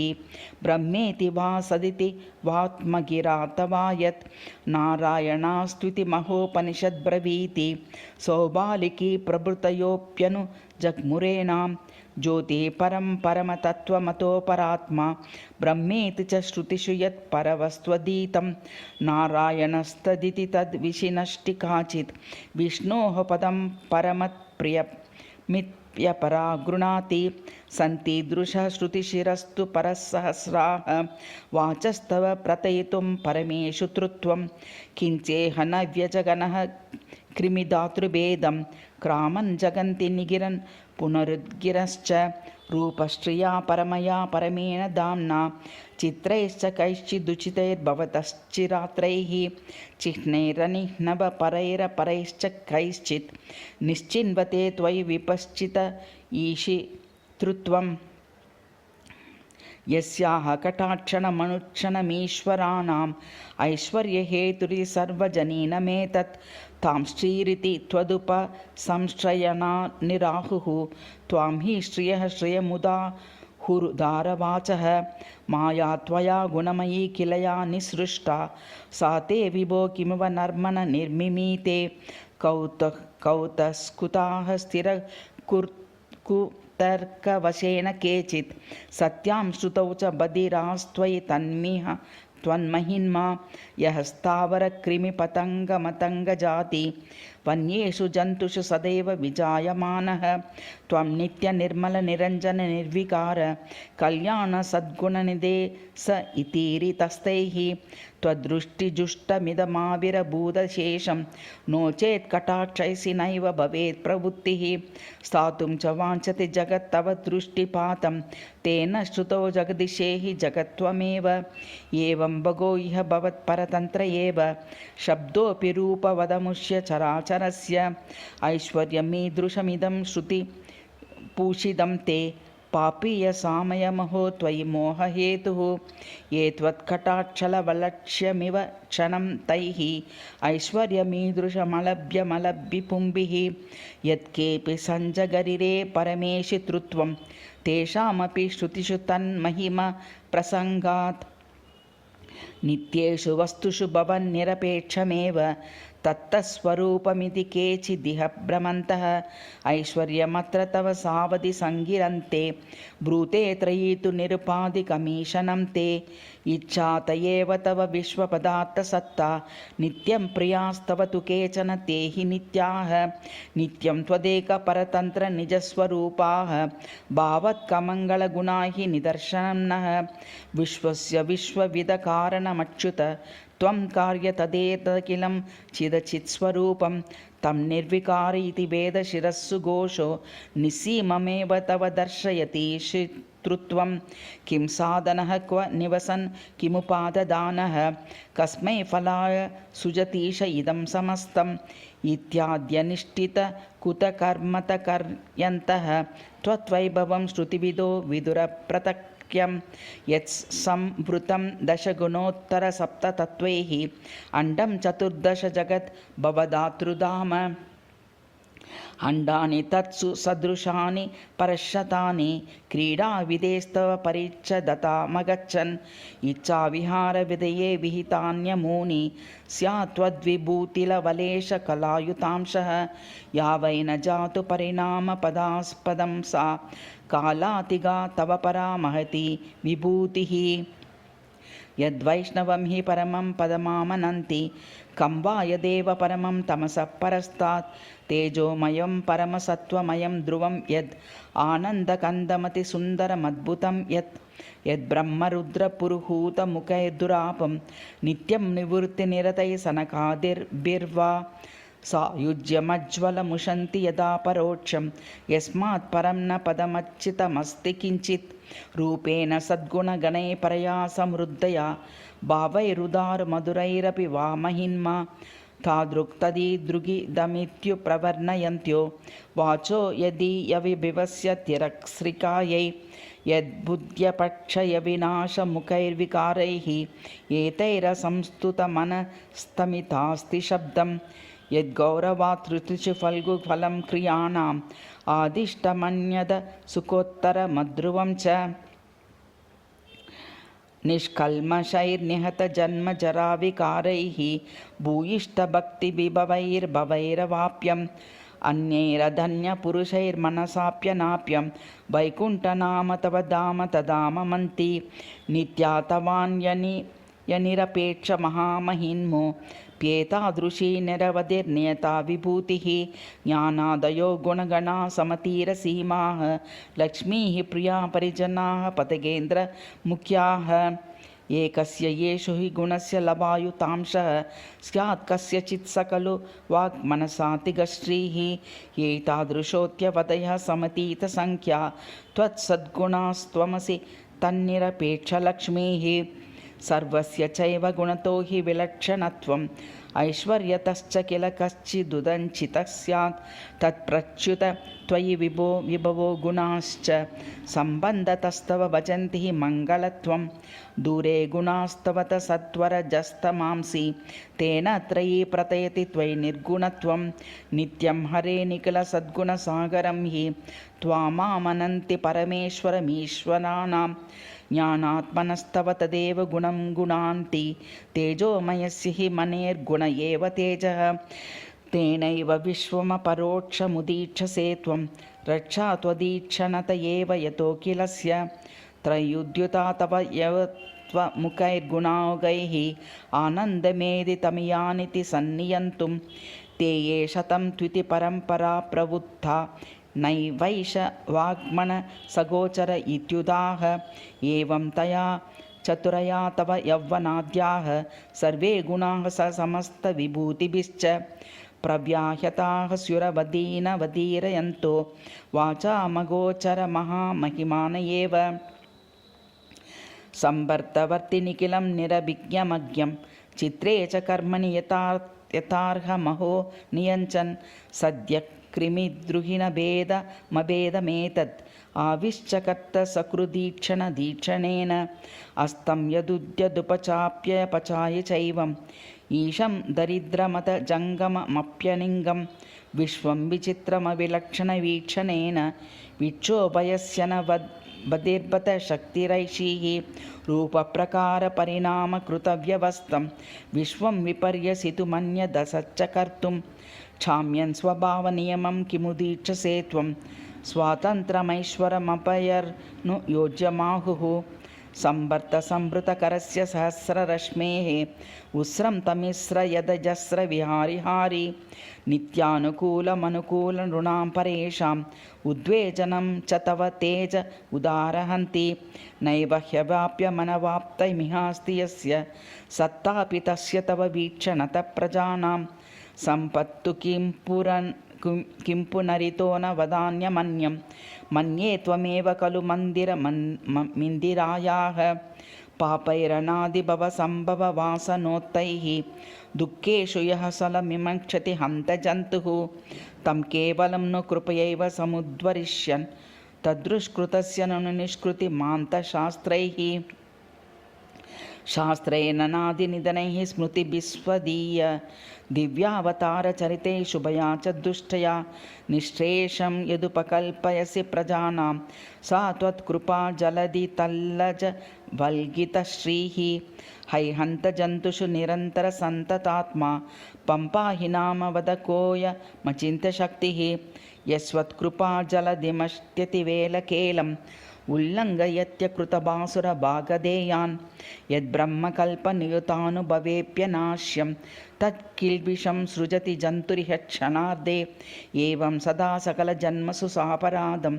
ब्रह्मेति वा सदिति वात्मगिरा तवा यत् नारायणास्त्विति महोपनिषद्ब्रवीति सौबालिकी प्रभृतयोऽप्यनुसृत्यर्थाः जग्मुरेणां ज्योतिः परं परमतत्त्वमतोपरात्मा ब्रह्मेति च श्रुतिषु यत्परवस्त्वधीतं नारायणस्तदिति तद्विशिनष्टि काचित् विष्णोः पदं परमप्रियमित्यपरा गृह्णाति सन्तीदृशः श्रुतिशिरस्तु परसहस्राः वाचस्तव प्रतयितुं परमेषु तृत्वं किञ्चेह न व्यजगनः कृमिधातृभेदं क्रामन् जगन्ति निगिरन् पुनरुद्गिरश्च रूपश्रिया परमया परमेण दाम्ना चित्रैश्च कैश्चिदुचितैर्भवतश्चिरात्रैः चिह्नैरनिह्नवपरैरपरैश्च कैश्चित् निश्चिन्वते त्वयि विपश्चित ईशितृत्वम् यस्याः कटाक्षणमनुक्षणमीश्वराणाम् ऐश्वर्यहेतुरि सर्वजनीनमेतत् तां श्रीरिति त्वदुपसंश्रयणा निराहुः त्वां हि श्रियः श्रियमुदाहुरुदारवाचः माया त्वया गुणमयी किल या निसृष्टा सा ते विभो किमिव नर्मण निर्मिमीते कौतस्कुताः स्थिरकुतर्कवशेन केचित् सत्यां श्रुतौ च बधिरास्त्वयि त्वन्महिन्मा यः स्थावरकृमिपतङ्गमतङ्गजाति वन्येषु जन्तुषु सदैव विजायमानः त्वं नित्यनिर्मलनिरञ्जननिर्विकार कल्याणसद्गुणनिधे स इतीरितस्तैः त्वदृष्टिजुष्टमिदमाविरभूतशेषं नो चेत् कटाक्षैसि नैव भवेत् प्रवृत्तिः स्थातुं च वाञ्छति जगत्तव दृष्टिपातं तेन श्रुतो जगदिशेहि जगत्त्वमेव एवं भगो इह भवत्परतन्त्र एव शब्दोऽपि रूपवदमुष्य चराचरस्य ऐश्वर्यमीदृशमिदं श्रुतिपूषितं ते पापीयसामयमहो त्वयि मोहहेतुः ये त्वत्कटाक्षलवलक्ष्यमिव क्षणं तैः ऐश्वर्यमीदृशमलभ्यमलभ्यपुंभिः यत्केऽपि सञ्जगरिरे परमेशि तृत्वं तेषामपि श्रुतिषु तन्महिम प्रसङ्गात् नित्येषु वस्तुषु भवन्निरपेक्षमेव तत्तस्वरूपमिति केचिदिह भ्रमन्तः ऐश्वर्यमत्र तव सावधि सङ्गिरन्ते ब्रूते त्रयी तु निरुपाधिकमीशनं ते इच्छा तयेव तव विश्वपदार्थसत्ता नित्यं प्रियास्तव तु केचन ते हि नित्याः नित्यं त्वदेकपरतन्त्रनिजस्वरूपाः भावत्कमङ्गलगुणा हि निदर्शनं नः विश्वस्य विश्वविधकारणमच्युत त्वं कार्य तदेतदखिलं चिदचित्स्वरूपं तं निर्विकार इति वेदशिरस्सु घोषो निस्सीममेव तव दर्शयति तृत्वं किं साधनः क्व निवसन् किमुपाददानः कस्मै फलाय सुजतीश इदं समस्तम् इत्याद्यनिष्ठितकुतकर्मतकर्यन्तः त्वद्वैभवं श्रुतिविदो विदुरप्रतक् यत्संवृतं दशगुणोत्तरसप्ततत्त्वैः अण्डं चतुर्दश जगत् भवदातृधाम अण्डानि तत्सु सदृशानि परश्शतानि क्रीडाविधेस्तव परिच्छदतामगच्छन् इच्छाविहारविधये विहितान्यमूनि स्यात् त्वद्विभूतिलवलेशकलायुतांशः यावै न जातु परिणामपदास्पदं सा कालातिगा तव परा महती विभूतिः यद्वैष्णवं हि परमं पदमामनन्ति कं वा यदेव परमं तमसः परस्तात् तेजोमयं परमसत्त्वमयं ध्रुवं यद् आनन्दकन्दमतिसुन्दरमद्भुतं यद्ब्रह्मरुद्रपुरुहूतमुखैर्दुरापं नित्यं निवृत्तिनिरतैः सनकादिर्भिर्वा सायुज्यमज्ज्वलमुशन्ति यदा परोक्षं यस्मात् परं न पदमच्युतमस्ति किञ्चित् रूपेण सद्गुणगणैः परया समृद्धया भावैरुदारमधुरैरपि वा महिन्मा तादृक्तदीदृगिदमित्युप्रवर्णयन्त्यो वाचो यदीयविभिवस्य तिरस्रिकायै यद्बुद्ध्यपक्षयविनाशमुखैर्विकारैः एतैरसंस्तुतमनस्तमितास्ति शब्दं यद्गौरवातृतिषु फल्गुफलं क्रियाणाम् आदिष्टमन्यद सुखोत्तरमध्रुवं च निष्कल्मषैर्निहतजन्मजराविकारैः भूयिष्ठभक्तिविभवैर्भवैरवाप्यम् अन्यैरधन्यपुरुषैर्मनसाप्यनाप्यं वैकुण्ठनाम तव धाम तदाममन्ति नित्या तवान्यनिरपेक्षमहामहिन्मो प्येतादृशी निरवधिर्नियता विभूतिः ज्ञानादयो गुणगणा समतीरसीमाः लक्ष्मीः प्रिया परिजनाः पतगेन्द्रमुख्याः एकस्य येषु हि गुणस्य लभायुतांशः स्यात् कस्यचित् सकलो वाग्मनसातिगश्रीः एतादृशोऽत्यवदयः समतीतसङ्ख्या त्वत्सद्गुणास्त्वमसि तन्निरपेक्षलक्ष्मीः सर्वस्य चैव गुणतो हि विलक्षणत्वम् ऐश्वर्यतश्च किल कश्चिदुदञ्चितः स्यात् तत्प्रच्युत त्वयि विभवो गुणाश्च सम्बन्धतस्तव भजन्ति हि मङ्गलत्वं दूरे गुणास्तवत सत्वरजस्तमांसि तेन त्रयी प्रतयति त्वयि निर्गुणत्वं नित्यं हरे निखिलसद्गुणसागरं हि त्वामामनन्ति परमेश्वरमीश्वराणां ज्ञानात्मनस्तव तदेव गुणं गुणान्ति तेजोमयस्य हि मनेर्गुण एव तेजः तेनैव विश्वमपरोक्षमुदीक्षसे त्वं रक्षा त्वदीक्षणत एव यतो किलस्य त्रयुद्युता तव यवत्वमुखैर्गुणागैः आनन्दमेदितमियानिति सन्नियन्तुं ते ये शतं त्विति परम्परा प्रवुत्था नैवैष वाग्मन सगोचर इत्युदाह एवं तया चतुरया तव यौवनाद्याः सर्वे गुणाः समस्तविभूतिभिश्च प्रव्याह्यताः स्युरवदीनवदीरयन्तो वाचामगोचरमहामहिमान एव संवर्तवर्ति निखिलं निरभिज्ञमज्ञं चित्रे च कर्मणि यथार्हमहो नियञ्चन् सद्य कृमिद्रुहिणभेदमभेदमेतत् आविश्चकर्त सकृदीक्षणदीक्षणेन अस्तं यदुद्यदुपचाप्यपचाय चैवम् ईशं दरिद्रमतजङ्गममप्यनिङ्गं विश्वं विचित्रमविलक्षणवीक्षणेन विक्षोभयस्य न बधिर्बत शक्तिरैषीः रूपप्रकारपरिणामकृतव्यवस्थं विश्वं विपर्यसितुमन्यदसच्च कर्तुं क्षाम्यन् स्वभावनियमं किमुदीक्षसे त्वं स्वातन्त्र्यमैश्वरमपयर्नु योज्यमाहुः संवर्तसंवृतकरस्य सहस्ररश्मेः उस्रं तमिस्र यदजस्र विहारिहारी नित्यानुकूलमनुकूलनृणां परेषाम् उद्वेजनं च तव तेज उदारहन्ति नैव ह्यवाप्यमनवाप्तमिहास्ति यस्य सत्तापि तस्य तव वीक्षणतः प्रजानां सम्पत्तु किं पुनरितो न वदान्यमन्यं मन्ये त्वमेव खलु मिन्दिरायाः पापैरनादिभवसम्भववासनोत्तैः दुःखेषु यः सलमिमङ्क्षति हन्तजन्तुः तं केवलं नु कृपयैव समुद्धरिष्यन् तद्दुष्कृतस्य नु निष्कृतिमान्तशास्त्रैः शास्त्रेण नादिनिधनैः स्मृतिभिस्वदीय दिव्यावतारचरिते शुभया च दुष्टया निःश्रेषं यदुपकल्पयसि प्रजानां सा त्वत्कृपा जलधि तल्लज वल्गितश्रीः हैहन्तजन्तुषु निरन्तरसन्ततात्मा पम्पाहि नाम वद कोऽयमचिन्त्यशक्तिः यस्त्वत्कृपा जलधिमष्ट्यतिवेलकेलम् उल्लङ्घयत्यकृतबासुरभागधेयान् यद्ब्रह्मकल्पनियुतानुभवेऽप्यनाश्यं तत्किल्बिषं सृजति जन्तुरिह क्षणार्धे एवं सदा सकलजन्मसु सापराधं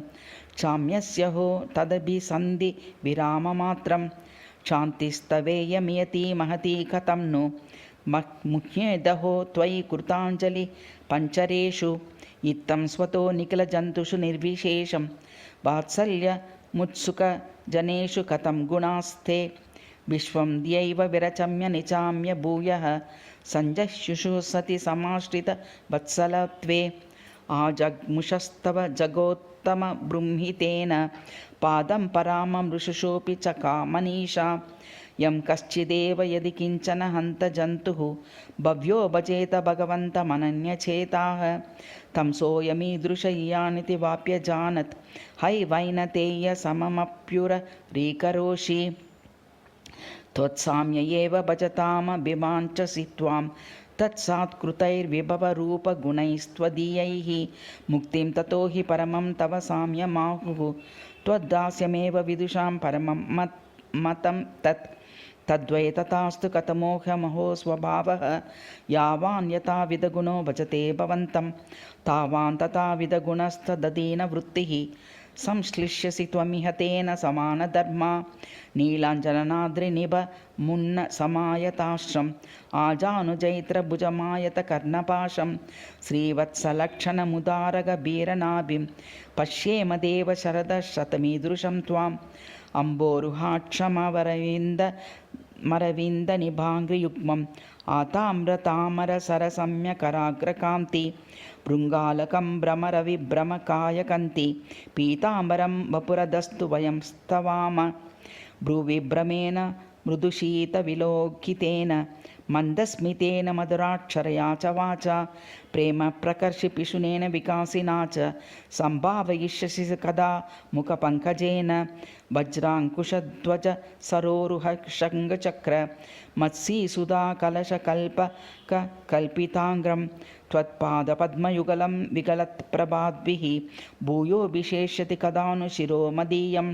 क्षाम्यस्य हो तदभिसन्धि विराममात्रं शान्तिस्तवेयमियति महती कथं नु मुह्येदहो त्वयि कृताञ्जलि पञ्चरेषु इत्थं स्वतो निखिलजन्तुषु निर्विशेषं वात्सल्यमुत्सुकजनेषु कथं गुणास्ते विश्वं ध्यैव विरचम्य निचाम्य भूयः सञ्जह्युषु सति समाश्रितवत्सलत्वे आजग्मुषस्तव जगोत्तमबृंहितेन पादं पराममृषुषोऽपि चकामनीषा यं कश्चिदेव यदि किञ्चन हन्तजन्तुः भव्यो भजेत भगवन्तमनन्यचेताः तं सोऽयमीदृशय्यानिति वाप्यजानत् हैवैनतेय सममप्युररीकरोषि त्वत्साम्य एव भजतामभिमाञ्चसि त्वां तत्सात्कृतैर्विभवरूपगुणैस्त्वदीयैः मुक्तिं ततो हि परमं तव साम्यमाहुः त्वद्दास्यमेव विदुषां परमं मतं तद्वै तथास्तु कथमोहमहो स्वभावः यावान् यथाविधगुणो भजते भवन्तं तावान् तथाविधगुणस्तदधीनवृत्तिः संश्लिष्यसि त्वमिह तेन समानधर्मा नीलाञ्जननाद्रिनिभ मुन्न समायताश्रम् आजानुजैत्रभुजमायतकर्णपाशं श्रीवत्सलक्षणमुदारगभीरनाभिं पश्येम देव शरदः शतमीदृशं त्वाम् अम्बोरुहाक्षमरविन्दनिभाङ्घ्रियुग्मम् आताम्रतामरसरसम्यकराग्रकान्ति भृङ्गालकं भ्रमरविभ्रमकायकन्ति पीताम्बरं वपुरदस्तु वयं स्तवाम भ्रुविभ्रमेण मृदुशीतविलोकितेन मन्दस्मितेन मधुराक्षरया च वाचा प्रेम प्रकर्षिपिशुनेन विकासिना च सम्भावयिष्यसि कदा मुखपङ्कजेन वज्राङ्कुशध्वज सरोरुह शङ्खचक्र मत्सीसुधा कलशकल्पकल्पिताङ्ग्रं त्वत्पादपद्मयुगलं विगलत्प्रभाद्भिः भूयो विशेष्यति कदानु शिरो मदीयम्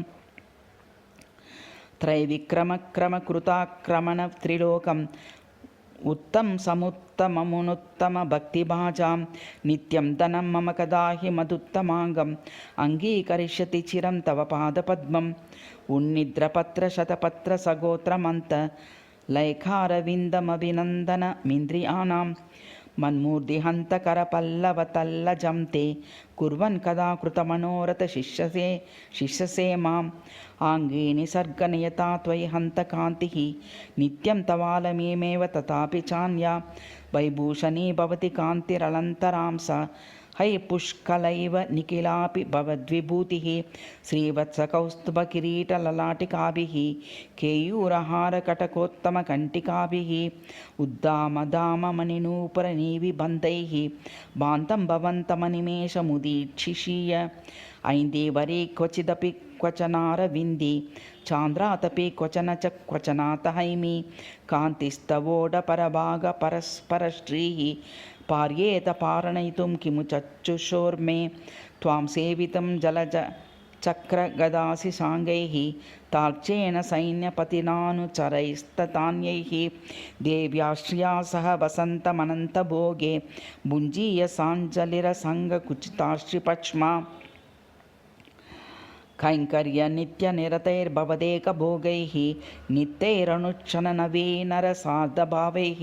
त्रैविक्रमक्रमकृताक्रमणत्रिलोकम् उत्तम समुत्तममुनुत्तमभक्तिभाजां नित्यं धनं मम कदा हि मदुत्तमाङ्गम् अङ्गीकरिष्यति चिरं तव पादपद्मम् उन्निद्रपत्रशतपत्रसगोत्रमन्त लैखारविन्दमभिनन्दनमिन्द्रियाणां मन्मूर्तिहन्तकरपल्लवतल्लजं ते कुर्वन् कदा कृतमनोरथ शिष्यसे माम् आङ्गीनि सर्गनियता त्वयि हन्तकान्तिः नित्यं तवालमीमेव तथापि चान्या वैभूषणी भवति कान्तिरलन्तरां सा है पुष्कलैव निखिलापि भवद्विभूतिः श्रीवत्सकौस्तुभकिरीटललाटिकाभिः केयूरहारकटकोत्तमकण्टिकाभिः उद्दामदाममणिनूपुरनीविबन्धैः भान्तं भवन्तमनिमेषमुदीक्षिषीय ऐन्दीवरे क्वचिदपि क्वचनारविन्दी चान्द्रातपि क्वचन च क्वचनातहैमी कान्तिस्तवोडपरभागपरस्परश्रीः पार्येत पारणयितुं किमु चक्षुषोर्मे त्वां सेवितं जलज चक्रगदासि साङ्गैः तार्क्ष्येन सैन्यपतिनानुचरैस्ततान्यैः देव्याश्रिया सह वसन्तमनन्तभोगे भुञ्जीय साञ्जलिरसङ्गकुचिताश्रिपक्ष्मा कैङ्कर्यनित्यनिरतैर्भवदेकभोगैः नित्यैरनुक्षणनवीनरसार्धभावैः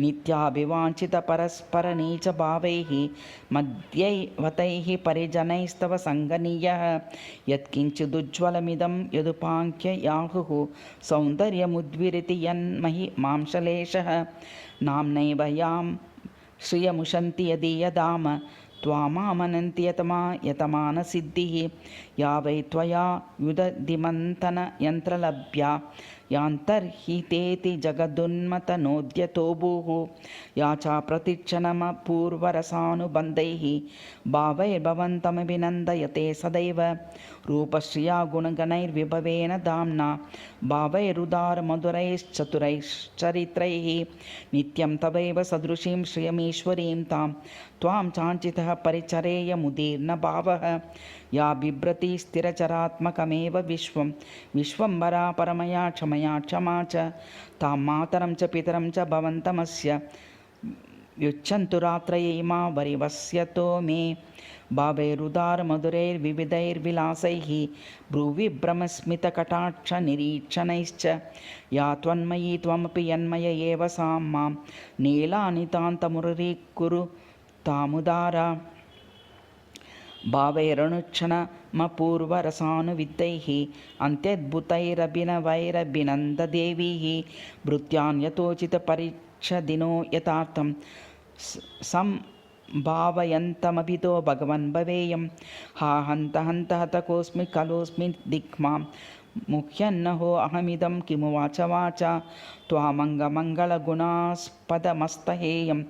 नित्याभिवाञ्छितपरस्परनीचभावैः मध्यैवतैः परिजनैस्तव सङ्गनीयः यत्किञ्चिदुज्ज्वलमिदं यदुपाङ्ख्ययाहुः सौन्दर्यमुद्विरिति यन्महि मांशलेशः नाम्नैव यां श्रियमुशन्ति यदीयदाम त्वामामनन्ति यतमानसिद्धिः या वै त्वया युधदिमन्तनयन्त्रलभ्या यान्तर्हितेति जगदुन्मतनोद्यतोभूः या चा प्रतिक्षणमपूर्वरसानुबन्धैः भावैर्भवन्तमभिनन्दयते सदैव रूपश्रिया गुणगणैर्विभवेन दाम्ना भावैरुदारमधुरैश्चतुरैश्चरित्रैः नित्यं तवैव सदृशीं श्रियमीश्वरीं तां त्वां चाञ्चितः परिचरेयमुदीर्णभावः या बिभ्रति स्थिरचरात्मकमेव विश्वम्भरा परमया क्षमया क्षमा च तां मातरं च पितरं च भवन्तमस्य युच्छन्तु रात्रये इमा वरिवस्यतो मे भावैरुदारमधुरैर्विविधैर्विलासैः भ्रुविभ्रमस्मितकटाक्षनिरीक्षणैश्च या त्वन्मयी त्वमपि यन्मय एव सा मां नीलानितान्तमुररीकुरु तामुदारा भावैरनुक्षणमपूर्वरसानुविद्धैः अन्त्यद्भुतैरभिनवैरभिनन्ददेवीः भृत्यान्यतोचितपरीक्षदिनो यथार्थं संभावयन्तमभितो भगवन् भवेयं हा हन्त हन्त हतकोऽस्मि कलोऽस्मि दिक्मां मुह्यन्नहो अहमिदं किमु वाचा त्वामङ्गमङ्गलगुणास्पदमस्तहेयम्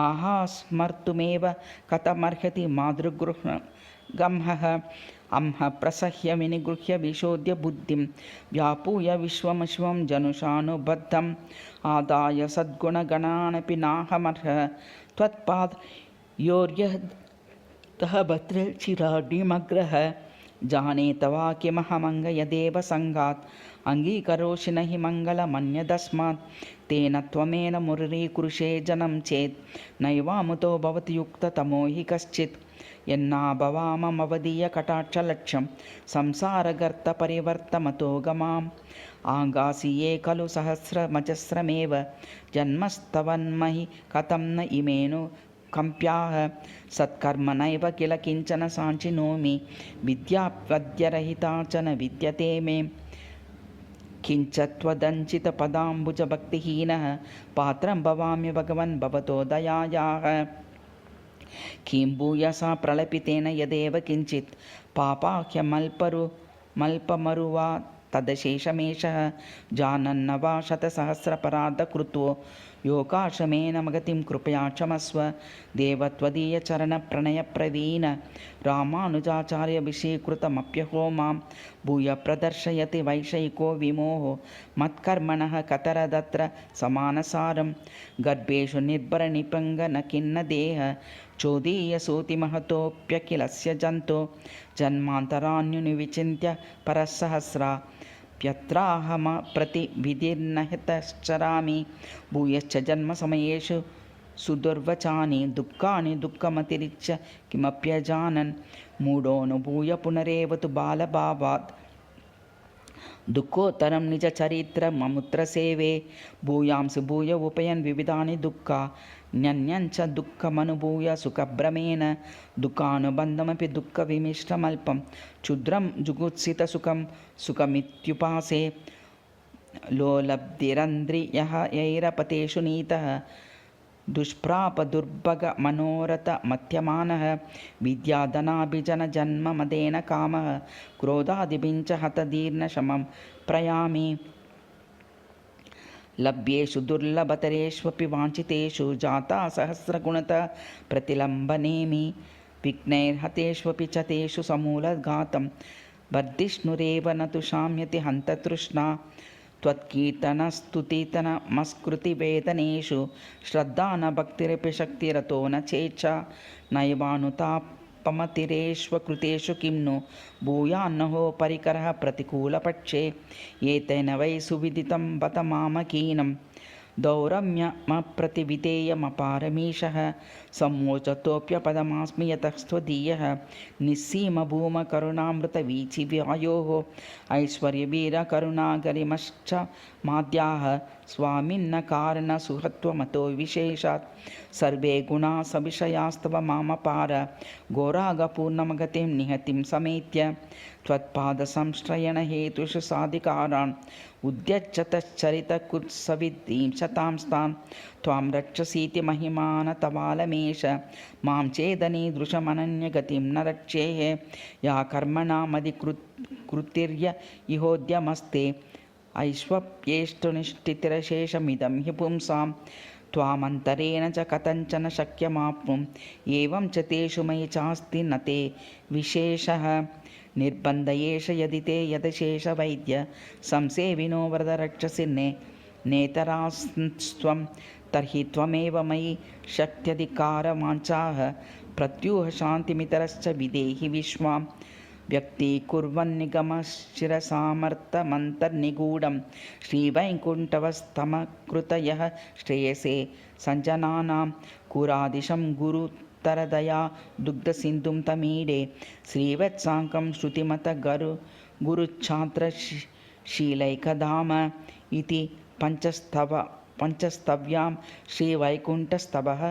आहा स्मर्तुमेव कथमर्हति मातृगृहगम्हः अंह प्रसह्य विनिगृह्य विशोध्य बुद्धिं व्यापूय विश्वमशिवं जनुषानुबद्धम् आदाय सद्गुणगणानपि नाहमर्ह त्वत्पादयोर्यतः भद्रचिराग्निमग्रह जाने तवा किमहमङ्ग यदेव सङ्गात् अङ्गीकरोषि न हि मङ्गलमन्यदस्मात् तेन त्वमेन मुररीकुरुषे जनं चेत् नैवामुतो भवति युक्ततमो हि कश्चित् यन्नाभवाममवदीयकटाक्षलक्ष्यं संसारगर्तपरिवर्तमतो गमाम् आगासीये खलु सहस्रमजस्रमेव जन्मस्तवन्महि कथं न इमेनु कम्प्याः सत्कर्म नैव किल किञ्चन साञ्चिनोमि विद्यावद्यरहिता च न विद्यते मे किञ्च त्वदञ्चितपदाम्बुजभक्तिहीनः पात्रं भवामि भगवन् भवतो दयायाः किं भूयसा प्रलपितेन यदेव किञ्चित् पापाख्यमल्पमरुवा तदशेषमेषः जानन्न वा शतसहस्रपराधकृतो योगाशमेन मगतिं कृपया क्षमस्व देवत्वदीयचरणप्रणयप्रवीण रामानुजाचार्यभिषीकृतमप्यहो मां भूय प्रदर्शयति वैषयिको विमोहो मत्कर्मणः कतरदत्र समानसारं गर्भेषु निर्भरनिपङ्ग न खिन्न देह चोदीयसूतिमहतोऽप्यखिलस्य जन्तो जन्मान्तरान्युनिविचिन्त्य परसहस्रा यत्राहमप्रतिविधिर्नहितश्चरामि भूयश्च जन्मसमयेषु सुदुर्वचानि दुःखानि दुःखमतिरिच्य किमप्यजानन् मूढोऽनुभूय पुनरेव तु बालभावात् दुःखोत्तरं निजचरित्रममुत्र सेवे भूयांसि भूय उपयन् विविधानि दुःखा न्यन्यञ्च दुःखमनुभूय सुखभ्रमेण दुःखानुबन्धमपि दुःखविमिश्रमल्पं क्षुद्रं जुगुत्सितसुखं सुखमित्युपासे लोलब्धिरन्द्रियैरपतेषु नीतः दुष्प्रापदुर्भगमनोरथमथ्यमानः विद्याधनाभिजनजन्ममदेन कामः क्रोधादिभिञ्च हतदीर्णशमं प्रयामि लभ्येषु दुर्लभतरेष्वपि वाञ्छितेषु जाता सहस्रगुणतः प्रतिलम्बनेमि विघ्नैर्हतेष्वपि च तेषु समूलघातं वर्धिष्णुरेव न तु शाम्यति हन्ततृष्णा त्वत्कीर्तनस्तुतितनमस्कृतिवेदनेषु श्रद्धा न भक्तिरपि शक्तिरतो न चेच्छा नैवानुतापमतिरेष्वकृतेषु किं नु भूयान्नहो परिकरः प्रतिकूलपक्षे एतेन वै सुविदितं बत मामकीनं दौरम्यमप्रतिविधेयमपारमीशः सम्मोचतोऽप्यपदमास्मि यतस्त्वदीयः निस्सीमभूमकरुणामृतवीचिव्यायोः ऐश्वर्यवीरकरुणागरिमश्च माद्याः स्वामिन्न कारणसुहत्वमतो विशेषात् सर्वे गुणा सविषयास्तव मामपार घोरागपूर्णमगतिं निहतिं समेत्य त्वत्पादसंश्रयणहेतुषु साधिकारान् उद्यच्छतश्चरितकुत्सविद्धीं शतांस्तान् त्वां रक्षसीति महिमानतवालमेष मां चेदनीदृशमनन्यगतिं न रक्षेः या कर्मणामधिकृतिर्य इहोद्यमस्ते ऐष्वप्येष्टुनिष्ठितिरशेषमिदं हि पुंसां त्वामन्तरेण च कथञ्चन शक्यमाप्नुम् एवं च तेषु मयि चास्ति न ते विशेषः निर्बन्ध एष यदि ते यदशेषवैद्य संसेविनो वरदरक्षसि नेतरास्त्वं तर्हि त्वमेव मयि शक्त्यधिकारवाञ्छाः प्रत्यूह शान्तिमितरश्च विदेहि विश्वां व्यक्तीकुर्वन्निगमशिरसामर्थमन्तर्निगूढं श्रीवैकुण्ठवस्थमकृतयः श्रेयसे सञ्जनानां कुरादिशं गुरुतरदया दुग्धसिन्धुं तमीडे श्रीवत्साङ्कं श्रुतिमत गुरुच्छात्रशीलैकधाम इति पञ्चस्तव्यां श्रीवैकुण्ठस्तवः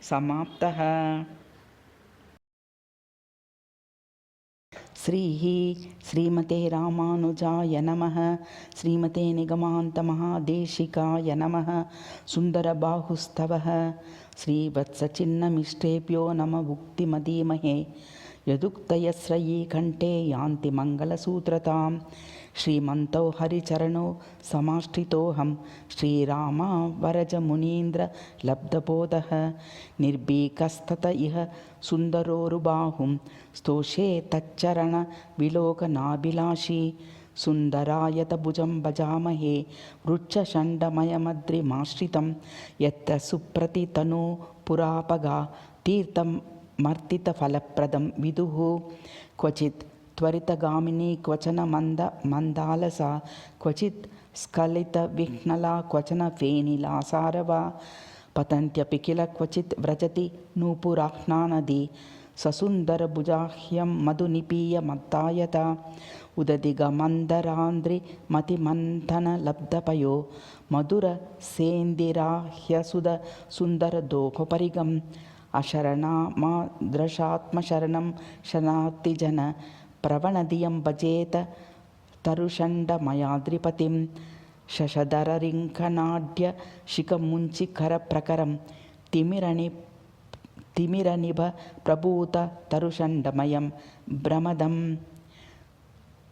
समाप्तः। श्रीमते रामानुजाय नमः। श्रीमते निगमान्तमहादेशिकाय नमः। सुन्दरबाहुस्तवः श्रीवत्सचिह्नमिष्टेभ्यो नमः भुक्तिमदीमहे यदुक्तयस्रयी कण्ठे यान्ति मङ्गलसूत्रतां श्रीमन्तौ हरिचरणौ समाश्रितोऽहं श्रीरामावरजमुनीन्द्रलब्धबोधः निर्भीकस्तत इह सुन्दरोरुबाहुं स्तोषे तच्चरणविलोकनाभिलाषी सुन्दरायतभुजं भजामहे वृक्षषण्डमयमद्रिमाश्रितं यत्र सुप्रतितनु पुरापगा तीर्थमर्तितफलप्रदं विदुः क्वचित् त्वरितगामिनी क्वचन मन्दालसा क्वचित् स्खलितविह्नला क्वचन फेनिलासारवा पतन्त्यपि किल क्वचित् व्रजति नूपुराह्ना नदी ससुन्दरभुजाह्यं मधुनिपीयमत्तायता उदधिगमन्दरान्द्रिमतिमन्थनलब्धपयो मधुरसेन्दिराह्यसुधसुन्दरदोःपरिगम् अशरणामाद्रशात्मशरणं शरणार्तिजन प्रवणधियं भजेत तरुषण्डमयाद्रिपतिं शशधररिङ्कणाढ्य शिखमुञ्चिकरप्रकरं तिमिरनिभ प्रभूत तरुषण्डमयं भ्रमदं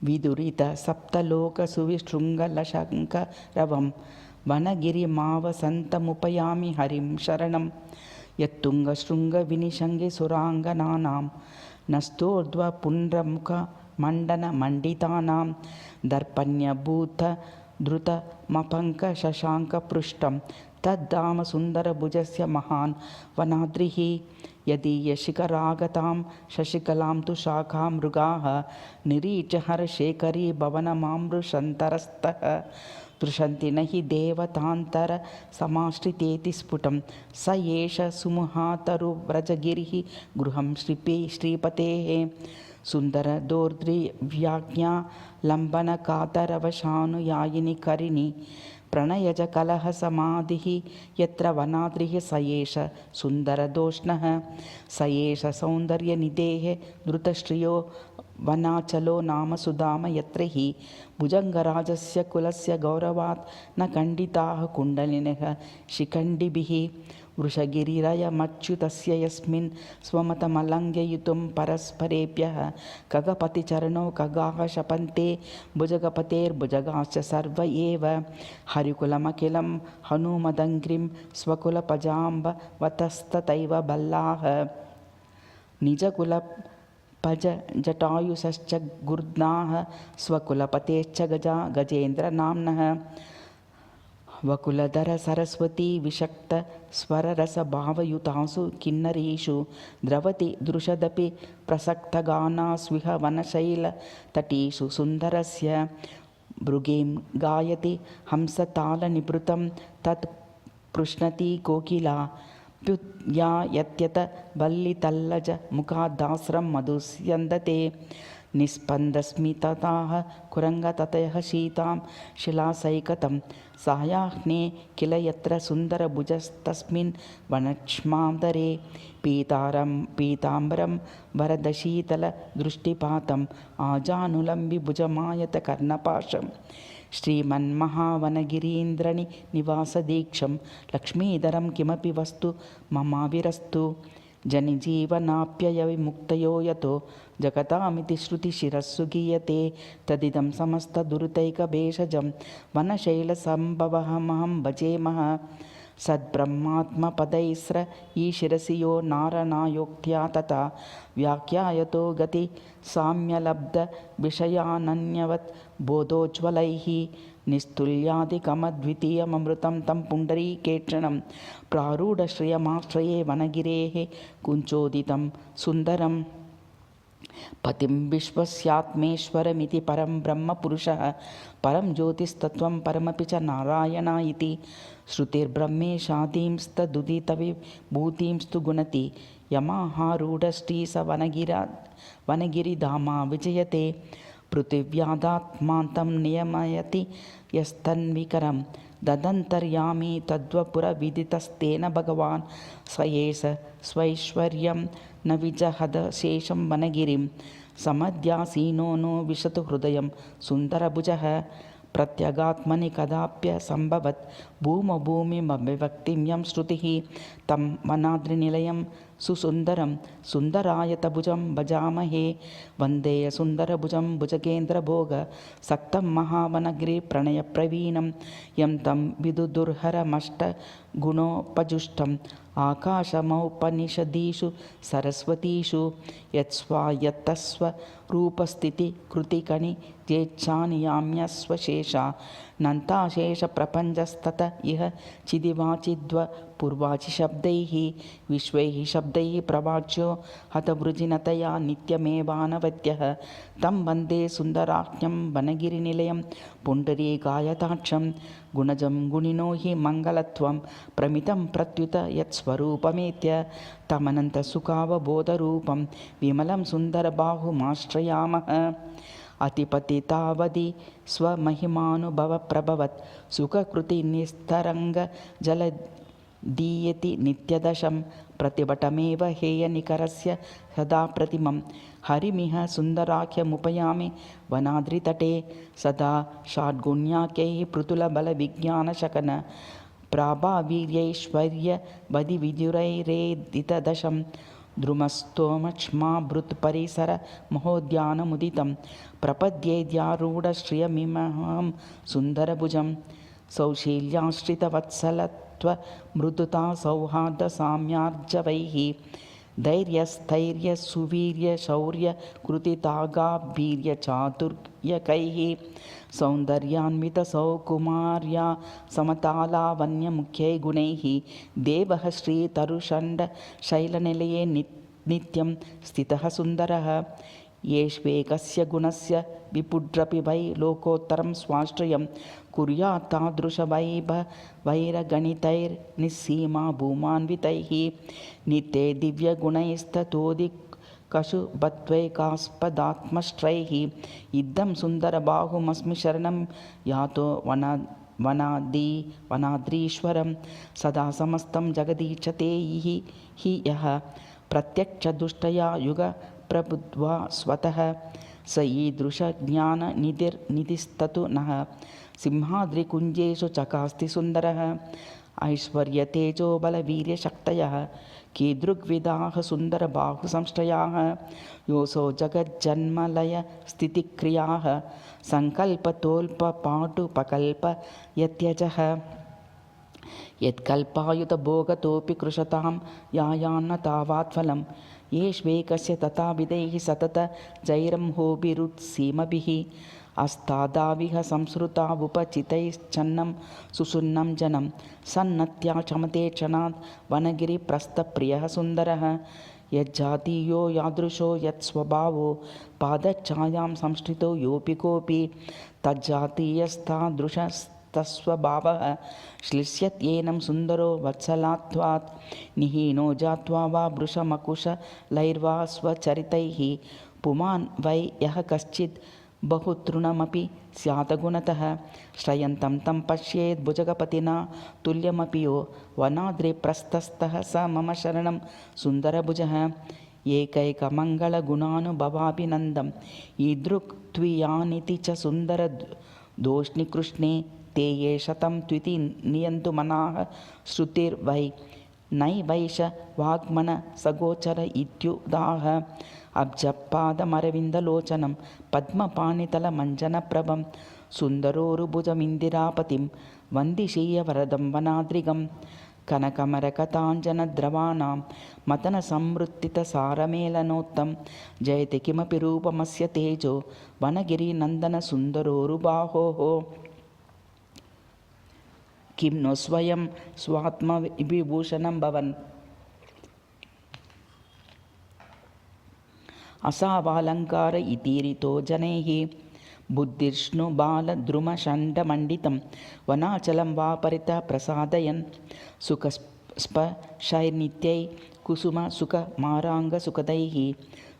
विदुरित सप्तलोकसुविशृङ्गलशङ्करवं वनगिरिमावसन्तमुपयामि हरिं शरणं यत्तुङ्गशृङ्गविनिशङ्गे सुराङ्गनानां नस्तोर्ध्वपुण्ड्रमुखमण्डनमण्डितानां दर्पण्यभूतधृतमपङ्कशशाङ्कपृष्ठं तद्धाम सुन्दरभुजस्य महान् वनाद्रिः यदीयशिखरागतां शशिकलां तु शाखा मृगाः निरीच्य हरशेखरी भवनमामृशन्तरस्तः तृषन्ति न हि देवतान्तरसमाश्रितेति स्फुटं स एष सुमुहातरुव्रजगिरिः गृहं श्रीपतेः सुन्दरदोर्द्रिव्याज्ञालम्बनकातरवशानुयायिनि करिणि प्रणयज कलहसमाधिः यत्र वनाद्रिः स एष सुन्दरदोष्णः स एष सौन्दर्यनिधेः धृतश्रियो वनाचलो नाम सुधाम यत्र हि भुजङ्गराजस्य कुलस्य गौरवात् न खण्डिताः कुण्डलिनः शिखण्डिभिः वृषगिरिरयमच्युतस्य यस्मिन् स्वमतमलङ्घयितुं परस्परेभ्यः खगपतिचरणौ खगाः शपन्ते भुजगपतेर्भुजगाश्च सर्व एव हरिकुलमखिलं हनुमदङ्घ्रिं स्वकुलपजाम्बवतस्तथैव बल्लाः निजकुल पज जटायुषश्च गूर्ध्नाः स्वकुलपतेश्च गजेन्द्रनाम्नः वकुलधर सरस्वती विषक्त स्वररसभावयुतासु किन्नरीषु द्रवति दृशदपि प्रसक्तगानास्विह वनशैलतटीषु सुन्दरस्य भृगीं गायति हंसतालनिभृतं तत् पृश्नति कोकिला प्युत्या यत्यत वल्लितल्लज मुखादास्रं मधुस्यन्दते निस्पन्दस्मितताः कुरङ्गततयः शीतां शिलासैकतं सायाह्ने किल यत्र सुन्दरभुजस्तस्मिन् वनक्ष्मादरे पीताम्बरं वरदशीतलदृष्टिपातम् आजानुलम्बिभुजमायतकर्णपाशं श्रीमन्महावनगिरीन्द्रनिवासदीक्षं लक्ष्मीधरं किमपि वस्तु ममाविरस्तु जनिजीवनाप्ययविमुक्तयो यतो जगतामिति श्रुतिशिरस्सु गीयते तदिदं समस्तदुरितैकभेषजं वनशैलसम्भवमहं भजेमः सद्ब्रह्मात्मपदैस्र ईशिरसि यो नारनायोक्त्या तथा व्याख्यायतो गति साम्यलब्धविषयानन्यवत् बोधोज्ज्वलैः निस्तुल्यादिकमद्वितीयममृतं तं पुण्डरीकेक्षणं प्रारूढश्रियमाश्रये वनगिरेः कुञ्चोदितं सुन्दरं पतिं विश्वस्यात्मेश्वरमिति परं ब्रह्मपुरुषः परं ज्योतिस्तत्त्वं परमपि च नारायण इति श्रुतिर्ब्रह्मेशादींस्तदुदितविभूतिंस्तु गुणति यमाहारूढश्री स वनगिरिधामा विजयते पृथिव्यादात्मान्तं नियमयति यस्तन्विकरं ददन्तर्यामी तद्वपुरविदितस्तेन भगवान् स एष स्वैश्वर्यं न विजहदशेषं वनगिरिं समध्यासीनो नो विशतु हृदयं सुन्दरभुजः प्रत्यगात्मनि कदाप्यसम्भवत् भूमभूमिमभिव्यक्तिं यं श्रुतिः तं वनाद्रिनिलयं सुसुन्दरं सुन्दरायतभुजं भजामहे वन्देय सुन्दरभुजं भुजगेन्द्रभोग सक्तं महावनगिरिप्रणयप्रवीणं यं तं विदुदुर्हरमष्टगुणोपजुष्टम् आकाशमौपनिषदीषु सरस्वतीषु यत्स्वायत्तस्वरूपस्थितिकृतिकणिजेच्छानियाम्यस्वशेषा नन्ताशेषप्रपञ्चस्तत इह चिदिवाचिद्व पूर्वाचिशब्दैः विश्वैः शब्दैः प्रवाच्यो हतवृजिनतया नित्यमेवानवद्यः तं वन्दे सुन्दराख्यं वनगिरिनिलयं पुण्डरीकायताक्षं गुणजं गुणिनो हि मङ्गलत्वं प्रमितं प्रत्युत यत्स्वरूपमेत्य तमनन्तसुखावबोधरूपं विमलं सुन्दरबाहुमाश्रयामः अतिपतितावधि स्वमहिमानुभवप्रभवत् सुखकृतिनिस्तरङ्गजलदीयति नित्यदशं प्रतिभटमेव हेयनिकरस्य सदा प्रतिमं हरिमिह सुन्दराख्यमुपयामि वनाद्रितटे सदा षड्गुण्याख्यैः पृथुलबलविज्ञानशकन प्राभावीर्यैश्वर्यवधिविदुरैरेदितदशं द्रुमस्तोमक्ष्माभृत्परिसरमहोद्यानमुदितं प्रपद्येद्यारूढश्रियमिमहं सुन्दरभुजं सौशील्याश्रितवत्सलत्वमृदुता सौहार्दसाम्यार्जवैः धैर्यस्थैर्यसुवीर्यशौर्यकृतितागाभीर्यचातुर्यकैः सौन्दर्यान्वितसौकुमार्या समतालावण्यमुख्यै गुणैः देवः श्रीतरुषण्डशैलनिलये नित्यं स्थितः सुन्दरः येष्वेकस्य गुणस्य विपुड्रपि वै लोकोत्तरं स्वाश्रयं कुर्यात् तादृशवैरगणितैर्निस्सीमा भूमान्वितैः नित्ये दिव्यगुणैस्ततोदिकशुभत्वैकास्पदात्मष्ट्रैः इदं सुन्दरबाहुमस्मि शरणं यातो वनाद्रीश्वरं सदा समस्तं जगदीचते हि यः प्रत्यक्षदुष्टया युगप्रबुद्ध्वा स्वतः स ईदृशज्ञाननिधिस्ततु नः सिंहाद्रिकुञ्जेषु चकास्ति सुन्दरः ऐश्वर्यतेजोबलवीर्यशक्तयः कीदृग्विधाः सुन्दरबाहुसंश्रयाः योऽसौ जगज्जन्मलयस्थितिक्रियाः सङ्कल्पतोल्पपाटुपकल्प यत्यजः यत्कल्पायुतभोगतोऽपि कृशतां यायान्न तावात्फलं येष्वेकस्य तथाविधैः सततजैरंहोभिरुत्सीमभिः अस्तादाविह संसृतावुपचितैश्चन्नं सुषुन्नं जनं सन्नत्या चमते क्षणात् वनगिरिप्रस्थप्रियः सुन्दरः यज्जातीयो यादृशो यत्स्वभावो पादच्छायां संश्रितो योऽपि कोऽपि तज्जातीयस्तादृशस्तस्वभावः श्लिष्यत्येनं सुन्दरो वत्सलात्वात् निहीनो जात्वा वा वृषमकुशलैर्वा स्वचरितैः पुमान् वै यः कश्चित् बहुतृणमपि स्यादगुणतः श्रयन्तं तं पश्येत् भुजगपतिना तुल्यमपि यो वनाद्रिप्रस्थस्थः स मम शरणं सुन्दरभुजः एकैकमङ्गलगुणानुभवाभिनन्दम् ईदृक् त्वियानिति च सुन्दरदोष्णिकृष्णे ते ये शतं त्विति नियन्तु मनाः श्रुतिर्वै नैवैष वाग्मनसगोचर इत्युदाह अब्जपादमरविन्दलोचनं पद्मपाणितलमञ्जनप्रभं सुन्दरोरुभुजमिन्दिरापतिं वन्दिशीयवरदं वनाद्रिगं कनकमरकताञ्जनद्रवाणां मतनसंवृत्तितसारमेलनोत्तं जयति किमपि रूपमस्य तेजो वनगिरिनन्दनसुन्दरोरुबाहोः किं नो स्वयं स्वात्मविभूषणं भवन् असावालङ्कार इतीरितो जनैः बुद्धिर्ष्णुबालद्रुमषण्डमण्डितं वनाचलं वा परितः प्रसादयन् सुखस्पशैर्नित्यै कुसुमसुखमाराङ्गसुखदैः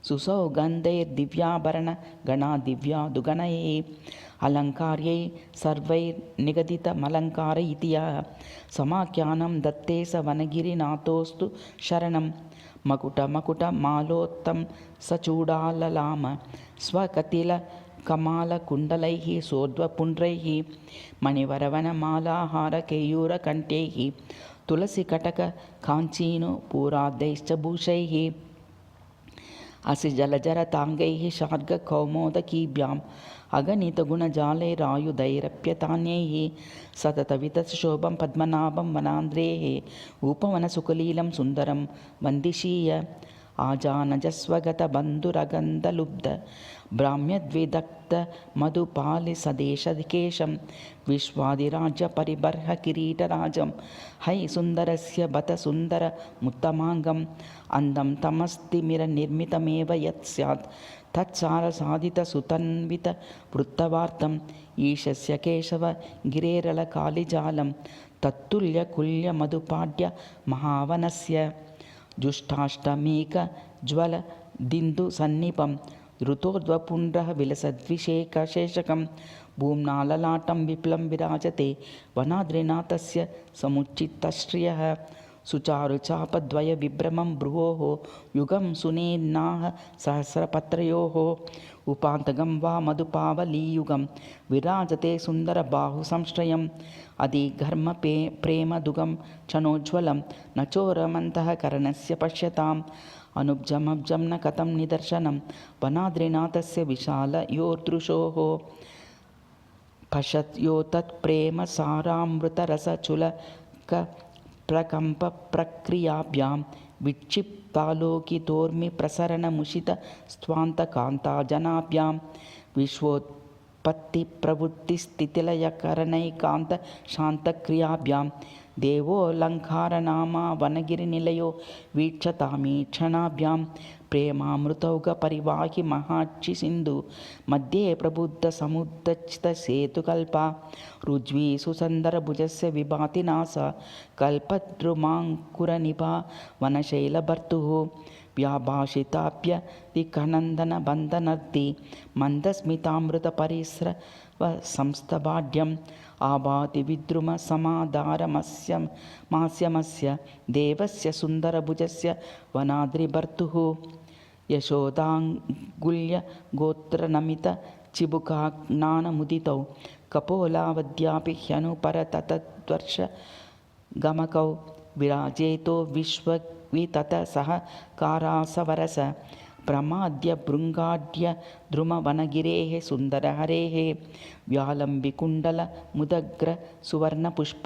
सुसौगन्धैर्दिव्याभरणगणादिव्यादुगणैः अलङ्कार्यै सर्वैर्निगदितमलङ्कार इति यः समाख्यानं दत्ते स वनगिरिनाथोऽस्तु शरणं मकुटमकुटमालोत्तं सचूडाललाम स्वकतिलकमालकुण्डलैः सोर्ध्वपुण्ड्रैः मणिवरवनमालाहारकेयूरकण्ठैः तुलसीकटक काञ्चीनो पूरादैश्च भूषैः असिजलजरताङ्गैः शार्गकौमोदकीभ्याम् अगणितगुणजालैरायुधैरप्यतान्यैः सततवितशोभं पद्मनाभं वनान्द्रेः उपवनसुकलीलं सुन्दरं वन्दिशीय आजानजस्वगतबन्धुरगन्धलुब्ध ब्राह्म्यद्विदग्धमधुपालिसदेशकेशं विश्वादिराज्यपरिबर्हकिरीटराजं है सुन्दरस्य बत सुन्दरमुत्तमाङ्गम् అందం తమస్తిమిరనిర్మితమేవ యత్ స్యాత్ తత్సారసాధితసుతన్వితవృత్తవార్తం ఈశస్య కేశవ గిరేరళకాళిజాలం తత్తుల్యకుల్యమధుపాడ్య మహావనస్య జుష్టాష్టమేకజ్వలదిందుసన్నిపం ఋతోర్ధ్వపుండ్రः విలసద్విషేకశేషకం భూమ్నాలలాటం విప్లం విరాజతే వనాద్రినాథస్య సముచితశ్రియः सुचारुचापद्वय विभ्रमं भ्रुवोः युगं सुनेन्नाह सहस्रपत्रयोः उपान्तगं वा मधुपावलीयुगं विराजते सुन्दरबाहुसंश्रयम् अधिघर्म प्रेमदुगं चनोज्ज्वलं न चोरमन्तःकरणस्य पश्यताम् अनुब्जमब्जं न कथं निदर्शनं वनाद्रिनाथस्य विशालयोर्दृशोः पश्यत्यो तत्प्रेमसारामृतरसचुलक प्रकम्पप्रक्रियाभ्यां विक्षिप्तालोकितोर्मि प्रसरणमुषितस्त्वान्तकान्ताजनाभ्यां विश्वोत्पत्तिप्रवृत्तिस्थितिलयकरणैकान्तशान्तक्रियाभ्यां देवोऽलङ्कारनामा वनगिरिनिलयो वीक्षतामीक्षणाभ्यां प्रेमामृतौघपरिवाहि महाक्षिसिन्धु मध्ये प्रबुद्धसमुद्दचितसेतुकल्पा ऋज्वी सुसन्दरभुजस्य विभाति नासा कल्पद्रुमाङ्कुरनिभा वनशैलभर्तुः व्याभाषिताप्यतिकनन्दनबन्धनर्ति मन्दस्मितामृतपरिस्रवसंस्तभाढ्यम् आभाति विद्रुमसमाधारमस्यमस्य देवस्य सुन्दरभुजस्य वनाद्रिभर्तुः यशोदाङ्गुल्यगोत्रनमितचिबुकाज्ञानमुदितौ कपोलावद्यापि ह्यनुपरततद्वर्षगमकौ विराजेतो विश्वविततसहकारासवरस प्रमाद्यभृङ्गाढ्य द्रुमवनगिरेः सुन्दरहरेः व्यालम्बिकुण्डलमुदग्र सुवर्णपुष्प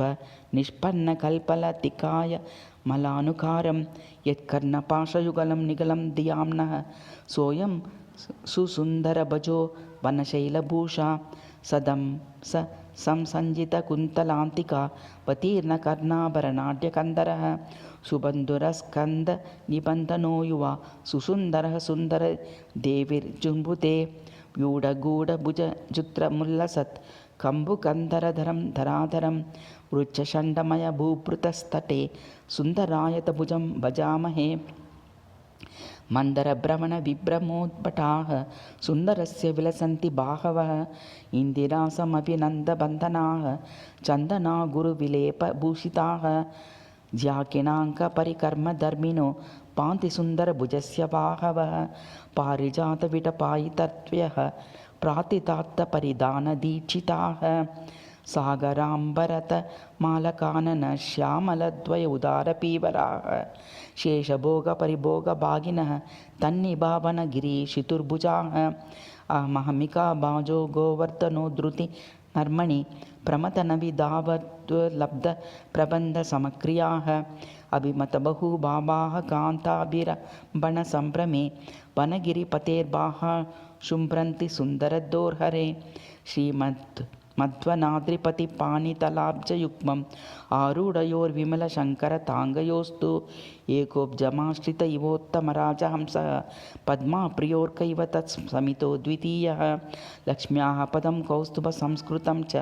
निष्पन्नकल्पलतिकाय मलानुकारं यत्कर्णपाशयुगलं निगलं धियाम्नः सोऽयं सुसुन्दरभजो वनशैलभूषा सदं स संसञ्जितकुन्तलान्तिका वतीर्णकर्णाभरणाढ्यकन्धरः सुबन्धुरस्कन्धनिबन्धनो युवा सुसुन्दरः सुन्दर देवीर्जुम्बुते व्यूढगूढभुजजुत्रमुल्लसत् कम्बुकन्धरधरं धराधरं वृक्षषण्डमयभूभृतस्तटे सुन्दरायतभुजं भजामहे मन्दरभ्रमणविभ्रमोद्भटाः सुन्दरस्य विलसन्ति बाहवः इन्दिरासमभिनन्दबन्धनाः चन्दना गुरुविलेपभूषिताः ज्याकिणाङ्कपरिकर्मधर्मिणो पान्ति सुन्दरभुजस्य बाहवः पारिजातविटपायितत्वयः प्रातितात्तपरिधानदीक्षिताः सागराम्बरतमालकानन श्यामलद्वय उदारपीवराः शेषभोगपरिभोगभागिनः तन्निभावनगिरीशितुर्भुजाः अहमहमिका बाजो गोवर्धनो धृति नर्मणि प्रमथनविधावद्लब्धप्रबन्धसमक्रियाः अभिमतबहुभावाः कान्ताभिरम्भणसम्भ्रमे वनगिरिपतेर्बाः शुम्भ्रन्ति सुन्दरदोर्हरे श्रीमद्मध्वनाद्रिपतिपाणितलाब्जयुग्मम् आरूढयोर्विमलशङ्करताङ्गयोस्तु एकोऽब्जमाश्रित इवोत्तमराजहंसः पद्माप्रियोर्कैव तत्समितो द्वितीयः लक्ष्म्याः पदं कौस्तुभसंस्कृतं च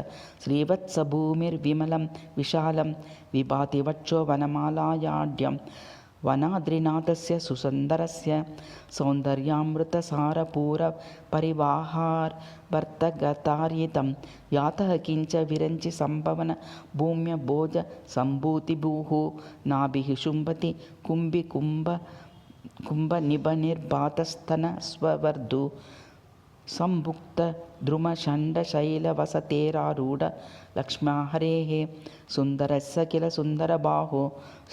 श्रीवत्सभूमिर्विमलं विशालं विभाति वक्षो वनमालायाढ्यं वनाद्रिनाथस्य सुसुन्दरस्य सौन्दर्यामृतसारपूरपरिवाहार्भर्तगतार्यितं यातः किञ्च विरञ्चि सम्भवन भूम्यभोज सम्भूतिभूः नाभिः शुम्भति कुम्भिकुम्भनिभनिर्भातस्तनस्ववर्धु संभुक्तद्रुमषण्डशैलवसतेरारूढ लक्ष्म्या हरेः सुन्दरस्य किल सुन्दरबाहो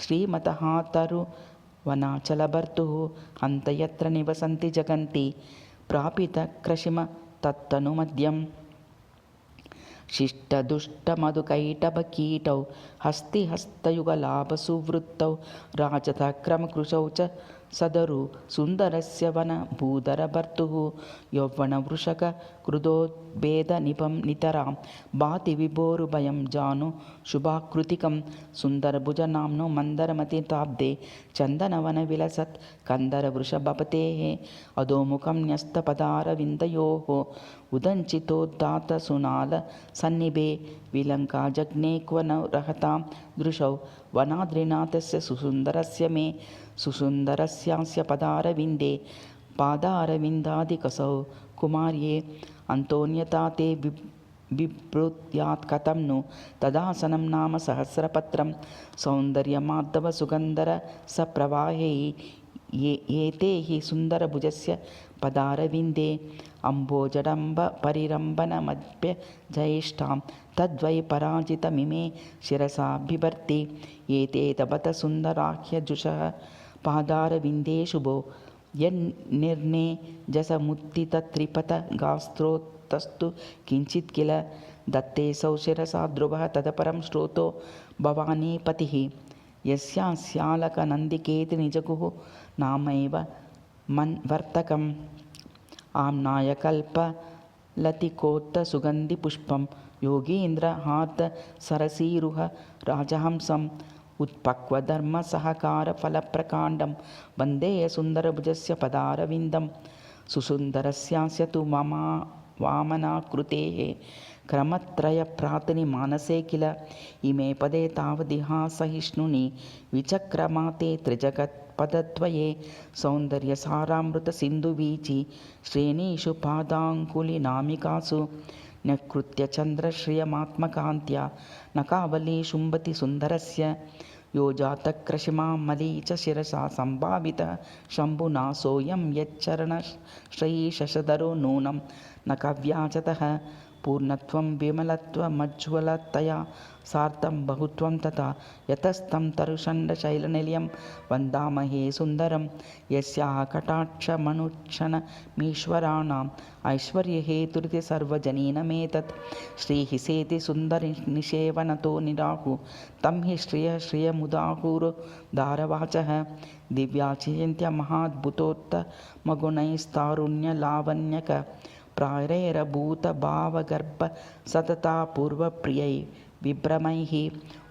श्रीमतः तरुवनाचलभर्तुः हन्त यत्र निवसन्ति जगन्ति प्रापितक्रशिम तत्तनुमद्यम् शिष्टदुष्टमधुकैटभकीटौ हस्तिहस्तयुगलाभसुवृत्तौ राजतक्रमकृशौ च सदरु सुन्दरस्य वनभूधरभर्तुः यौवनवृषककृदोद्भेदनिपं नितरां भाति विभोरुभयं जानु शुभाकृतिकं सुन्दरभुजनाम्नो मन्दरमतिताब्दे चन्दनवनविलसत् कन्दरवृषभपतेः अधोमुखं न्यस्तपदारविन्दयोः उदञ्चितोद्दातसुनालसन्निभे विलङ्काजग्ने क्व न रहतां दृशौ वनाद्रिनाथस्य सुसुन्दरस्य मे सुसुन्दरस्यास्य पदारविन्दे पादारविन्दादिकसौ कुमार्ये अन्तोऽन्यथा ते बिभृत्यात् कथं नु तदासनं नाम सहस्रपत्रं सौन्दर्यमार्दवसुगन्धरसप्रवाहै एते हि सुन्दरभुजस्य पदारविन्दे अम्बोजडम्बपरिरम्भनमभ्यजयेष्ठां तद्वै पराजितमिमे शिरसा बिभर्ति एते तबत सुन्दराख्यजुषः पादारविन्दे शुभो यन्निर्णे जसमुत्थितत्रिपथगास्त्रोतस्तु किञ्चित् किल दत्तेऽसौ शिरसा ध्रुवः तदपरं श्रोतो भवानीपतिः यस्यास्यालकनन्दिकेति निजगुः नामैव मन्वर्तकम् आम्नायकल्पलतिकोत्तसुगन्धिपुष्पं योगीन्द्रहार्दसरसीरुह राजहंसम् उत्पक्वधर्मसहकारफलप्रकाण्डं वन्दे सुन्दरभुजस्य पदारविन्दं सुसुन्दरस्यास्य तु मम वामनाकृतेः क्रमत्रयप्रातनि मानसे किल इमे पदे तावदिहासहिष्णुनि विचक्रमाते त्रिजगत्पदद्वये सौन्दर्यसारामृतसिन्धुवीचि श्रेणीषु पादाङ्कुलिनामिकासु न्यकृत्य चन्द्रश्रियमात्मकान्त्या नकावली शुम्भति सुन्दरस्य यो जातक्रशिमामली च शिरसा सम्भावितः शम्भुना सोऽयं यच्चरणश्रयी शशधरो नूनं न कव्याचतः पूर्णत्वं विमलत्वमज्ज्वलतया सार्धं बहुत्वं तथा यतस्तं तरुषण्डशैलनिलयं वन्दामहे सुन्दरं यस्याः कटाक्षमनुक्षणमीश्वराणाम् ऐश्वर्यहेतुरिति सर्वजनीनमेतत् श्रीः सेति सुन्दरनिषेवनतो निराहु तं हि श्रियमुदाहुरुदारवाचः दिव्याचिन्त्यमहाद्भुतोत्तमगुणैस्तारुण्यलावण्यक प्रायैरभूतभावगर्भ सतता पूर्वप्रियै विभ्रमैः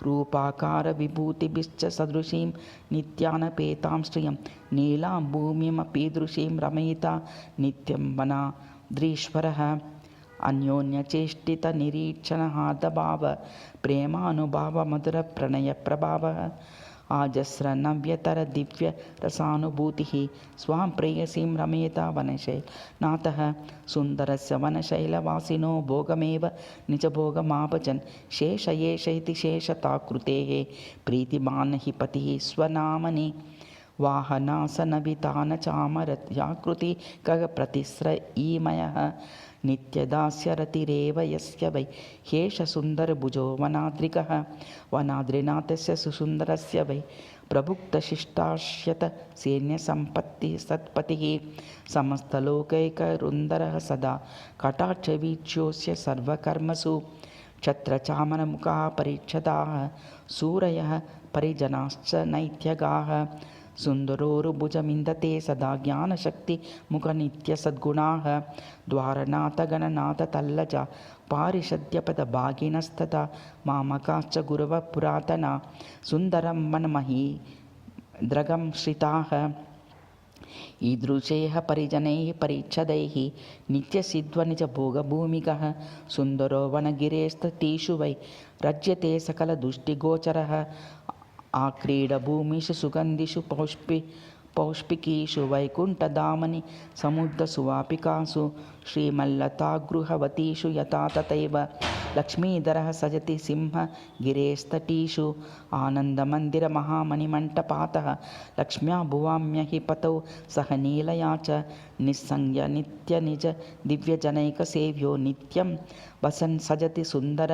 रूपाकारविभूतिभिश्च सदृशीं नित्यानपेतां श्रियं नीलां भूमिमपीदृशीं रमयिता नित्यं वनाद्रीश्वरः अन्योन्यचेष्टितनिरीक्षणहार्दभाव प्रेमानुभावमधुरप्रणयप्रभावः आजस्रनव्यतरदिव्यरसानुभूतिः स्वां प्रेयसीं रमयता वनशैलनाथः सुन्दरस्य वनशैलवासिनो भोगमेव निजभोगमाभजन् शेष एष इति शेषताकृतेः प्रीतिमान् हि पतिः स्वनामनि वाहनासनवितानचामरत्याकृति खगप्रतिस्रयीमयः नित्यदास्यरतिरेव यस्य वै ह्येष सुन्दरभुजो वनाद्रिकः वनाद्रिनाथस्य सुसुन्दरस्य वै प्रभुक्तशिष्टाश्यत सैन्यसम्पत्तिः सत्पतिः समस्तलोकैकरुन्दरः सदा कटाक्षवीच्योऽस्य सर्वकर्मसु क्षत्रचामरमुखाः परीक्षताः सूरयः परिजनाश्च नैत्यगाः सुन्दरोरुभुजमिन्दते सदा ज्ञानशक्तिमुखनित्यसद्गुणाः द्वारनाथगणनाथतल्लजा पारिषद्यपदभागिनस्तथा मामकाश्च गुरवः पुरातना सुन्दरं वनमहीद्रगं श्रिताः ईदृशैः परिजनैः परीच्छदैः नित्यसिद्ध्वनिजभोगभूमिकः सुन्दरो वनगिरेस्तटीषु वै रज्यते सकलदुष्टिगोचरः आक्रीडभूमिषु सुगन्धिषु पौष्पिकीषु वैकुण्ठधामनि समुद्रसुवापिकासु श्रीमल्लतागृहवतीषु यथा तथैव लक्ष्मीधरः सजति सिंहगिरेस्तटीषु आनन्दमन्दिरमहामणिमण्टपातः लक्ष्म्या भुवाम्यहि पतौ सह नीलया च निस्संज्ञ नित्यनिज दिव्यजनैकसेव्यो नित्यं वसन् सजति सुन्दर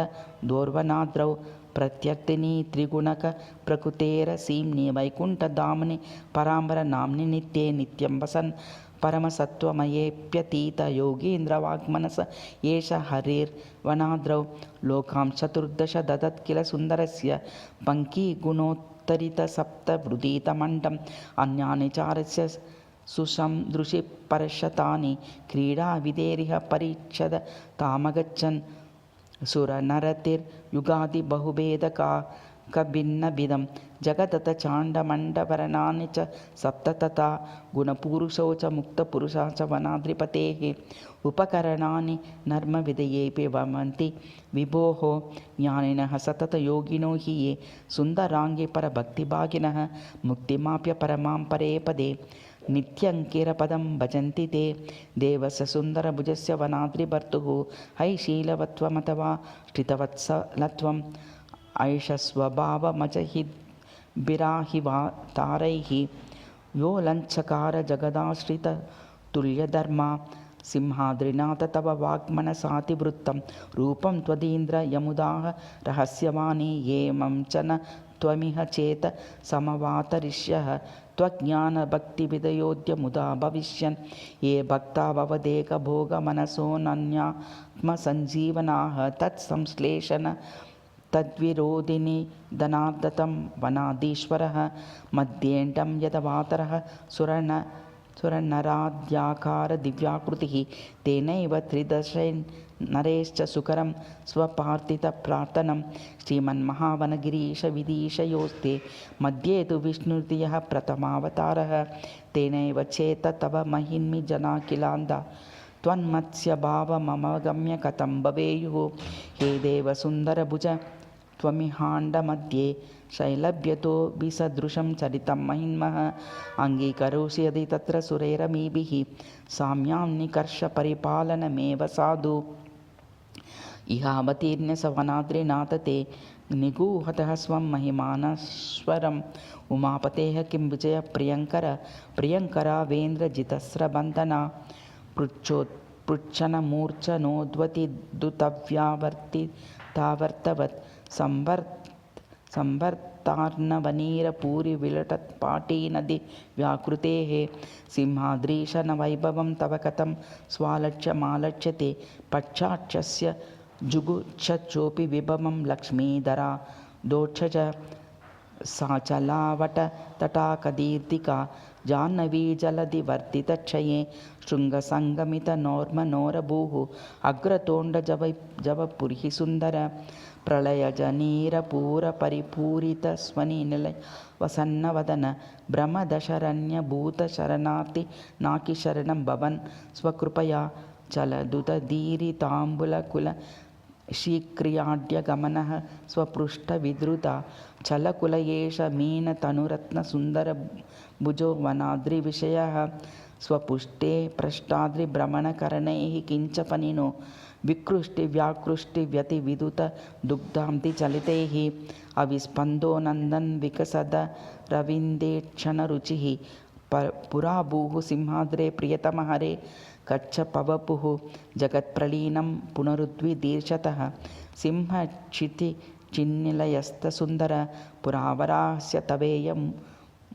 दोर्वनाद्रौ प्रत्यर्थिनी त्रिगुणक प्रकृतेरसीम्नि वैकुण्ठधाम्नि पराम्बरनाम्नि नित्ये नित्यं वसन् परमसत्त्वमयेऽप्यतीत योगीन्द्रवाग्मनस एष हरिर्वनाद्रौ लोकां चतुर्दश ददत् किल सुन्दरस्य पङ्कीगुणोत्तरितसप्तवृदीतमण्डम् अन्यानि चारस्य सुसंदृशि परशतानि क्रीडाविधेरिह परीक्षद तामगच्छन् सुरनरतिर्युगादिबहुभेदका कभिन्नविधं जगदत चाण्डमण्डवर्णानि च सप्त तथा गुणपुरुषौ च मुक्तपुरुषा च वनाद्रिपतेः उपकरणानि नर्मविधयेऽपि भवन्ति विभोः ज्ञानिनः सततयोगिनो हि ये सुन्दराङ्गे परभक्तिभागिनः मुक्तिमाप्य परमां परे पदे नित्यङ्किरपदं भजन्ति ते देवस्य सुन्दरभुजस्य वनाद्रिभर्तुः हैशीलवत्वमथवा स्थितवत्सलत्वम् ऐषस्वभावमजहिद्भिराहिवा तारैः यो लञ्चकार जगदाश्रिततुल्यधर्मा सिंहाद्रिनाथ तव वाग्मनसातिवृत्तं रूपं त्वदीन्द्र यमुदाः रहस्यवाणी येमं च न त्वमिह चेत समवातरिष्यः त्वज्ञानभक्तिविदयोद्य मुदा भविष्यन् ये भक्ता भवदेकभोगमनसोऽनन्यात्मसञ्जीवनाः तत्संश्लेषण तद्विरोधिनि धनार्दतं वनाधीश्वरः मध्येण्डं यदवातरः सुरनराद्याकार दिव्याकृतिः तेनैव त्रिदशैर्नरैश्च सुकरं स्वपार्थितप्रार्थनं श्रीमन्महावनगिरीशविधीशयोस्ते मध्ये तु विष्णुर्यः प्रथमावतारः तेनैव चेत तव महिन्मि जना किलान्दा त्वन्मत्स्यभावमवगम्य कथं भवेयुः हे देव सुन्दरभुज त्वमिहाण्डमध्ये शैलभ्यतो विसदृशं चरितं महिन्मः अङ्गीकरोषि यदि तत्र सुरैरमीभिः साम्यां निकर्षपरिपालनमेव साधु इहावतीर्ण्य स वनाद्रिनाथ ते निगूहतः स्वं महिमानश्वरम् उमापतेः किं विजय प्रियङ्करा वेन्द्रजितस्रबन्धना पृच्छनमूर्छनोद्वति दुतव्यावर्तितावर्तवत् संवर्तार्णवनीरपूरिविलटत्पाटीनदी व्याकृतेः सिंहाद्रीशनवैभवं तव कथं स्वालक्ष्यमालक्ष्यते पश्चाक्षस्य जुगुच्छोऽपि विभवं लक्ष्मीधरा दोक्षज सा चलावटतटाकदीर्तिका जाह्नवी जलधिवर्तितक्षये शृङ्गसङ्गमितनोर्मनोरभूः अग्रतोण्डजवपुरी सुन्दर प्रलयजनीरपूरपरिपूरितस्वनिनिलय वसन्नवदन भ्रमदशरण्यभूतशरणार्ति नाकिशरणं भवन् स्वकृपया चलदुदधीरिताम्बुलकुल शीक्रियाड्यगमनः स्वपृष्ठविधृता चलकुल एष मीनतनुरत्नसुन्दरभुजो वनाद्रिविषयः स्वपुष्टे पृष्ठाद्रिभ्रमणकरणैः किञ्चपनिनो विकृष्टिव्याकृष्टिव्यतिविदुतदुग्धाब्धिचलितैः अविस्पन्दो नन्दन् विकसदरविन्देक्षणरुचिः पुराभूः सिंहाद्रे प्रियतमहरे कच्छपवपुः जगत्प्रलीनं पुनरुद्विदीर्षतः सिंहक्षितिचिन्निलयस्तसुन्दर पुरावरास्य तवेयं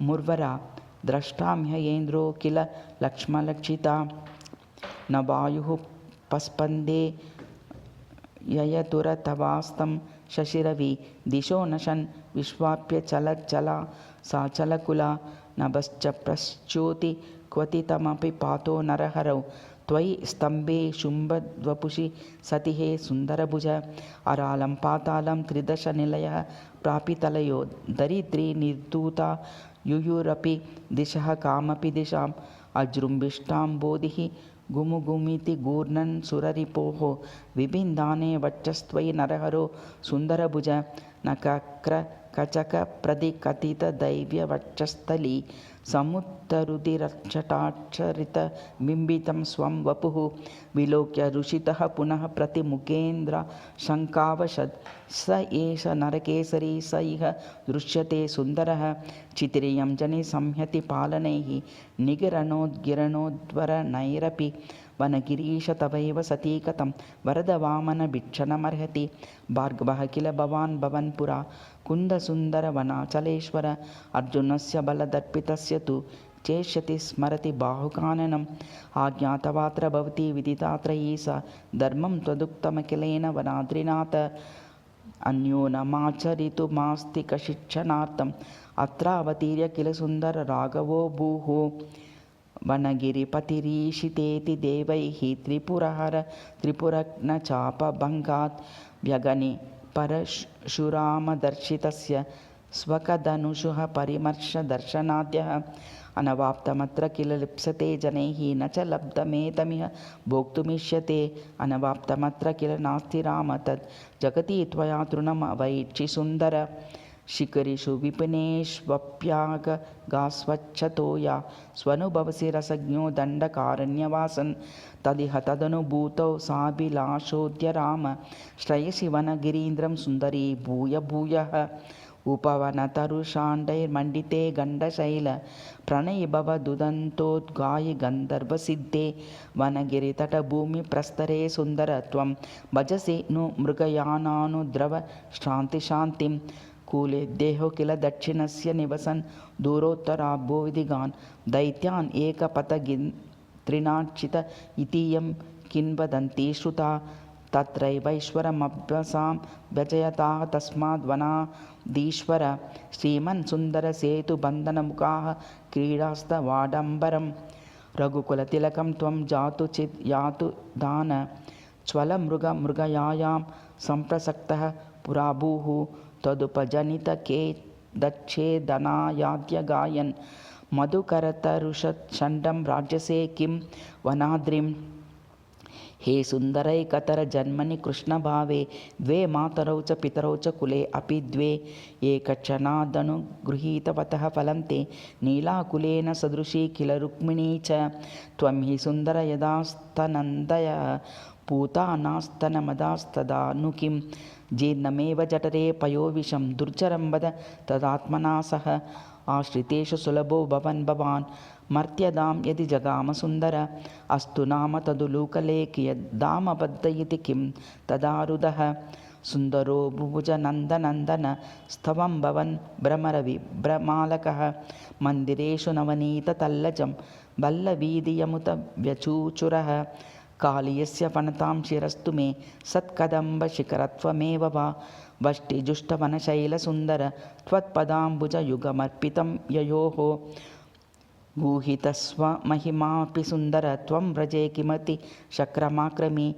मुर्वरा द्रष्टाम्ययेन्द्रो किल लक्ष्मलक्षिता न वायुः पस्पन्दे ययतुरतवास्तं शशिरवि दिशो नशन् विश्वाप्यचलज्जला सा चलकुला नभश्च प्रश्चोति क्वथितमपि पातो नरहरौ त्वयि स्तम्भे शुम्भद्वपुषि सति हे सुन्दरभुज अरालं पातालं त्रिदशनिलयः प्रापितलयो दरिद्री निर्धूता युयुरपि दिशः कामपि दिशाम् अजृम्बिष्टाम्बोधिः गुमुगुमिति गूर्णन् सुररिपोः विबिन्दाने वक्षस्त्वयि नरहरो सुन्दरभुज न कक्र कचक प्रदिकथितदैव्यवक्षस्थली समुत्तरुदिरक्षटाक्षरितबिम्बितं स्वं वपुः विलोक्य ऋषितः पुनः प्रतिमुखेन्द्र शङ्कावशत् स एष नरकेसरी स इह दृश्यते सुन्दरः चित्रियं जने संहति पालनैः निगिरणोद्गिरणोद्वरणैरपि वनगिरीश तवैव सती कथं वरदवामनभिक्षणमर्हति भार्गवः किल भवान् भवन्पुरा कुन्दसुन्दरवनाचलेश्वर अर्जुनस्य बलदर्पितस्य तु चेष्यति स्मरति बाहुकाननम् आज्ञातवात्र भवति विदितात्रयी स धर्मं त्वदुक्तमखिलेन वनाद्रिनाथ अन्यो न माचरितुमास्ति कशिक्षणार्थम् अत्रावतीर्य किल सुन्दर राघवो भूः वनगिरिपतिरीशितेति देवैः त्रिपुरहर त्रिपुरघ्नचापभङ्गात् व्यगने परशुरामदर्शितस्य स्वकधनुषुः परिमर्शदर्शनाद्यः अनवाप्तमत्र किल लिप्सते जनैः न च लब्धमेतमिह भोक्तुमिष्यते अनवाप्तमत्र किल नास्ति राम तत् जगति त्वया तृणमवैक्षि सुन्दर शिखरिषु विपिनेष्वप्यागास्वच्छतो या स्वनुभवसि रसज्ञो दण्डकारण्यवासन् तदिह तदनुभूतौ साभिलाषोऽद्य राम श्रयसि वनगिरीन्द्रं सुन्दरी भूय भूयः उपवनतरुषाण्डैर्मण्डिते गण्डशैल प्रणयिभवदुदन्तोद्गायि गन्धर्वसिद्धे वनगिरितटभूमिप्रस्तरे सुन्दर त्वं भजसि नु मृगयानानुद्रव शान्तिशान्तिं कूले देहो किल दक्षिणस्य निवसन् दूरोत्तराभो विधिगान् दैत्यान् एकपथगिन्त्रिणार्चित इतीयं किन्वदन्ती श्रुता तत्रैवैश्वरमभ्यसां व्यजयताः तस्माद्वनादीश्वर श्रीमन् सुन्दरसेतुबन्धनमुखाः क्रीडास्तवाडम्बरं रघुकुलतिलकं त्वं जातु चित् यातु दान ज्वलमृगमृगयायां सम्प्रसक्तः पुराभूः तदुपजनितके दच्छेदनायाद्य गायन् मधुकरतरुषच्छण्डं राज्यसे किं वनाद्रिं हे सुन्दरैकतर जन्मनि कृष्णभावे द्वे मातरौ च पितरौ च कुले अपि द्वे एकक्षणादनुगृहीतवतः फलं ते नीलाकुलेन सदृशी किल रुक्मिणी च त्वं हि सुन्दर यदास्तनन्दय पूतानास्तनमदास्तदा नु किं जीर्णमेव जठरे पयोविषं दुर्जरं वद तदात्मना सह आश्रितेषु सुलभो भवन् भवान् मर्त्यदां यदि जगाम सुन्दर अस्तु नाम तदुलूकले कियद्दामबद्ध इति किं तदारुदः सुन्दरो भुभुजनन्दनन्दन स्तवं भवन् भ्रमरविभ्रमालकः मन्दिरेषु नवनीततल्लजं वल्लवीधियमुतव्यचूचुरः कालीयस्य फणतां शिरस्तु मे सत्कदम्बशिखरत्वमेव वा वष्टिजुष्टवनशैलसुन्दर त्वत्पदाम्बुजयुगमर्पितं ययोः गूहितस्वमहिमापि सुन्दर त्वं व्रजे किमति शक्रमाक्रमी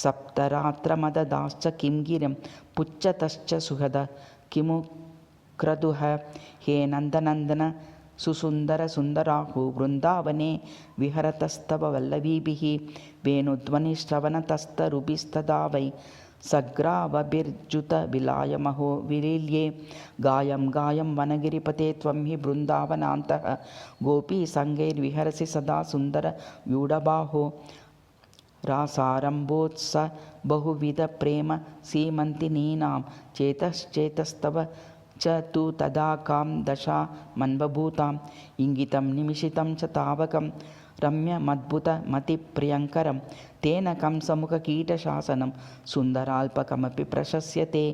सप्तरात्रमददाश्च किं गिरिं पुच्छतश्च सुहद किमु क्रतुः हे नन्दनन्दन सुसुन्दर सुन्दराहु वृन्दावने विहरतस्तव वल्लवीभिः वेणुध्वनिश्रवणतस्तरुभिस्तदा वै सग्रावभिर्जुतविलायमहो विलील्ये गायं गायं वनगिरिपते त्वं हि बृन्दावनान्तः गोपीसङ्गैर्विहरसि सदा सुन्दर व्यूढबाहो रासारम्भोत्स बहुविधप्रेम सीमन्तिनीनां चेतश्चेतस्तव च तु तदा कां दशा मन्वभूताम् इङ्गितं निमिषितं च तावकं रम्यमद्भुतमतिप्रियङ्करं तेन कंसमुखकीटशासनं सुन्दराल्पकमपि प्रशस्यते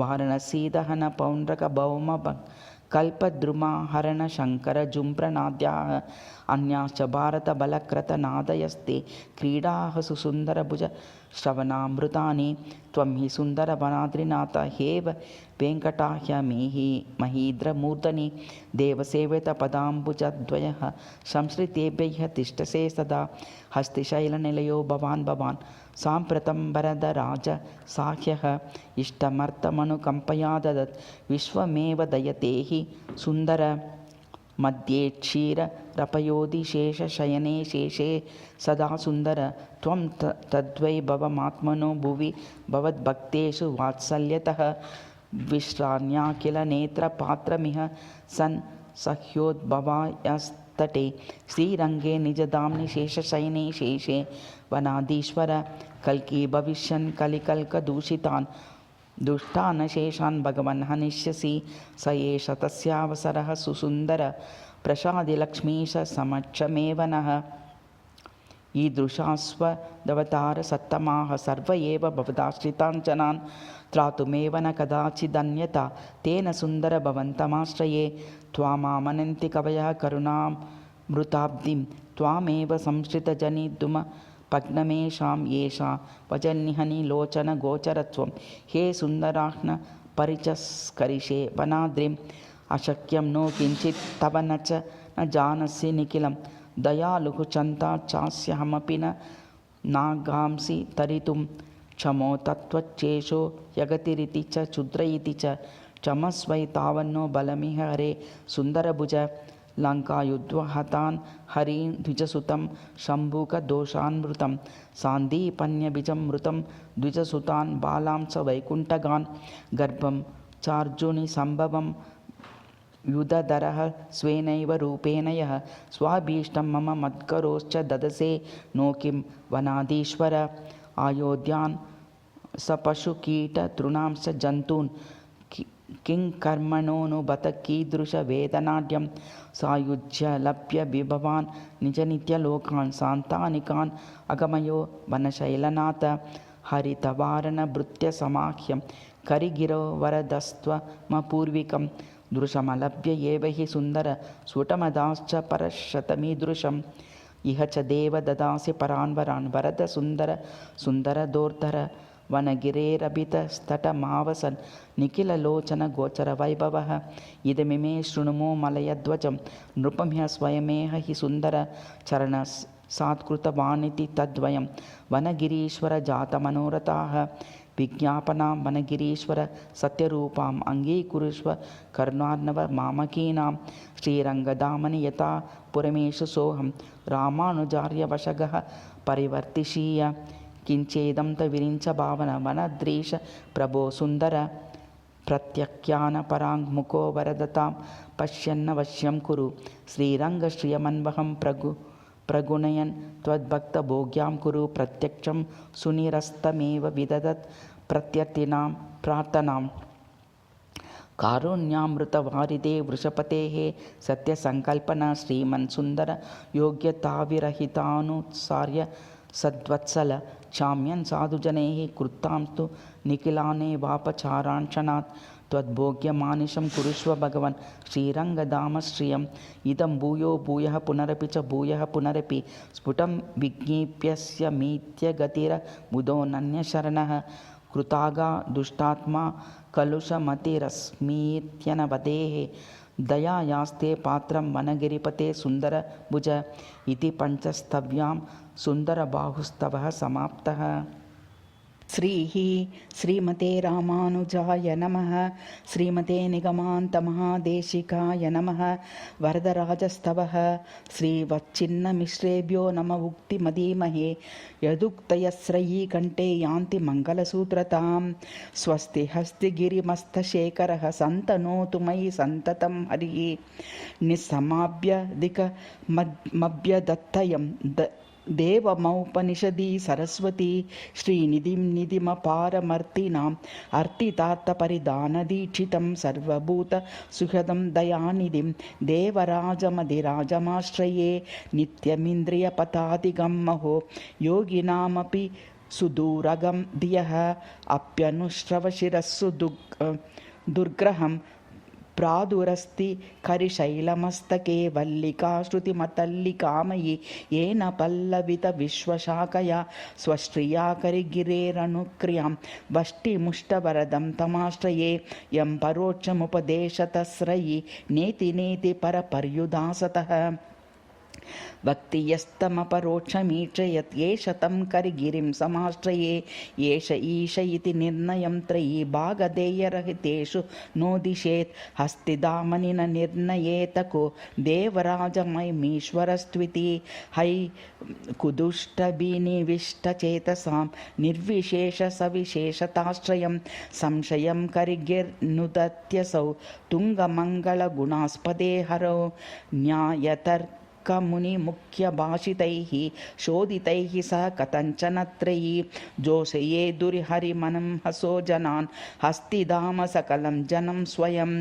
वारणसीदहन पौण्ड्रकभौम कल्पद्रुमाहरणशङ्करजुम्प्रनाद्याः अन्याश्च भारतबलक्रतनादयस्ते क्रीडाः सुसुन्दरभुज श्रवणामृतानि त्वं हि सुन्दरवनाद्रिनाथ हेव वेङ्कटाह्यमेहि महीन्द्रमूर्धनि देवसेवितपदाम्बुजद्वयः संश्रितेभ्यः तिष्ठसे सदा हस्तिशैलनिलयो भवान् भवान् साम्प्रतं वरदराजसाह्यः इष्टमर्थमनुकम्पया ददत् विश्वमेव दयते हि सुन्दर मध्ये क्षीररपयोधिशेषशयने शेषे सदा सुन्दर त्वं तद्वै भवमात्मनो भुवि भवद्भक्तेषु वात्सल्यतः विश्राण्याखिलनेत्रपात्रमिह सन् सह्योद्भवायस्तटे श्रीरङ्गे निजधाम्नि शेषशयने शेषे वनाधीश्वर कल्की भविष्यन् कलिकल्कदूषितान् दुष्टान् शेषान् भगवन् हनिष्यसि स एष तस्यावसरः सुसुन्दर प्रसादिलक्ष्मीश समक्षमेव नः ईदृशास्वदवतार सत्तमाः सर्व एव भवदाश्रितान् जनान् त्रातुमेव न कदाचिदन्यथा तेन सुन्दर भवन्तमाश्रये त्वामामनन्ति कवयः करुणामृताब्धिं त्वामेव संश्रितजनिद्युम पग्नमेषां येषा वजन्निहनि लोचन गोचरत्वं हे सुन्दराह्न परिचस्करिषे वनाद्रिम् अशक्यं नो किञ्चित् तव न च न जानसि निखिलं दयालुः चन्ता चास्यहमपि नागांसि तरितुं क्षमो तत्त्वच्चेषो यगतिरिति च क्षुद्र इति च क्षमस्वै तावन्नो बलमिह हरे सुन्दरभुज लङ्कायुद्वहतान् हरीन् द्विजसुतं शम्भुकदोषान्मृतं सान्दीपन्यबीजं मृतं द्विजसुतान् बालां च वैकुण्ठगान् गर्भं चार्जुनि सम्भवं युधधरः स्वेनैव रूपेण यः स्वाभीष्टं मम मत्करोश्च ददसे नो किं वनाधीश्वर अयोध्यान् सपशुकीटतृणांश्च जन्तून् किं कर्मणो नु बत कीदृशवेदनाढ्यं सायुज्य लभ्य विभवान् निजनित्यलोकान् सान्तानिकान् अगमयो वनशैलनाथ हरितवारणभृत्यसमाह्यं करिगिरो वरदस्त्वमपूर्विकं दृशमलभ्य एव हि सुन्दर सुटमदाश्च परशतमीदृशम् इह च देव ददासि परान् वरान् वरद सुन्दर सुन्दरदोर्धर वनगिरेरभितस्तटमावसन् निखिललोचन गोचरवैभवः इदमिमे शृणुमो मलयध्वजं नृपम्य स्वयमेह हि सुन्दर चरण सात्कृतवानिति तद्वयं वनगिरीश्वर जातमनोरथाः विज्ञापनां वनगिरीश्वर सत्यरूपाम् अङ्गीकुरुष्व करुणार्णव मामकीनां श्रीरङ्गधामनि यथा पुरमेषु सोऽहं रामानुजार्यवशगः परिवर्तिषीय किञ्चेदं तविरिञ्च भावन वनद्रीश प्रभो सुन्दर प्रत्यख्यानपराङ्मुखो वरदतां पश्यन्नवश्यं कुरु श्रीरङ्गश्रियमन्वहं प्रगुणयन् त्वद्भक्तभोग्यां कुरु प्रत्यक्षं सुनिरस्तमेव विदधत् प्रत्यर्थिनां प्रार्थनाम् कारुण्यामृतवारिदे वृषपतेः सत्यसङ्कल्पना श्रीमन्सुन्दर योग्यताविरहितानुसार्य सद्वत्सल क्षाम्यन् साधुजनैः कृतांस्तु निखिलानेवापचारान् क्षणात् त्वद्भोग्यमानिशं कुरुष्व भगवन् श्रीरङ्गधामश्रियम् इदं भूयो भूयः पुनरपि च भूयः पुनरपि स्फुटं विज्ञीप्यस्य मीत्यगतिरमुदोऽनन्यशरणः कृतागा दुष्टात्मा कलुषमतिरस्मीत्यनवदेः दया यास्ते पात्रं वनगिरिपते सुन्दरभुज इति पञ्चस्तव्यां सुन्दरबाहुस्तवः समाप्तः। श्रीः श्रीमते रामानुजाय नमः। श्रीमते निगमान्तमहादेशिकाय नमः। वरदराजस्तवः श्रीवच्चिन्नमिश्रेभ्यो नम उक्तिमधीमहे यदुक्तयस्रयी कण्ठे यान्ति मङ्गलसूत्रतां स्वस्ति हस्तिगिरिमस्तशेखरः सन्तनोतु मयि सन्ततं हरिः निस्समाभ्यधिकमभ्यदत्तयं देवमौपनिषदि सरस्वती श्रीनिधिं निधिमपारमर्तिनाम् अर्तितार्थपरिधानदीक्षितं सर्वभूतसुहृदं दयानिधिं देवराजमधिराजमाश्रये नित्यमिन्द्रियपथादिगं महो योगिनामपि सुदूरगं धियः अप्यनुश्रवशिरस्सु दुर्ग्रहं प्रादुरस्ति करिशैलमस्तके वल्लिकाश्रुतिमतल्लिकामयि येन पल्लवितविश्वशाखया स्वश्रिया करिगिरेरनुक्रियां वष्टिमुष्टवरदं तमाश्रये यं परोक्षमुपदेशतस्रयि नेति नेति परपर्युदासतः भक्तियस्तमपरोक्षमीक्षयत् एष तं करिगिरिं समाश्रये एष ईश इति निर्णयं त्रयी भागधेयरहितेषु नोदिशेत् हस्तिदामनि न निर्णयेत को देवराजमयमीश्वरस्त्विति है कुदुष्टभिनिविष्टचेतसां निर्विशेषसविशेषताश्रयं संशयं करिगिर्नुदत्यसौ तुङ्गमङ्गलगुणास्पदे हरौ न्यायतर्कमुनिमुख्यभाषितैः शोधितैः सह कथञ्चन त्रयी जोषये दुर्हरिमनं हसो जनान् हस्तिधाम सकलं जनं स्वयम्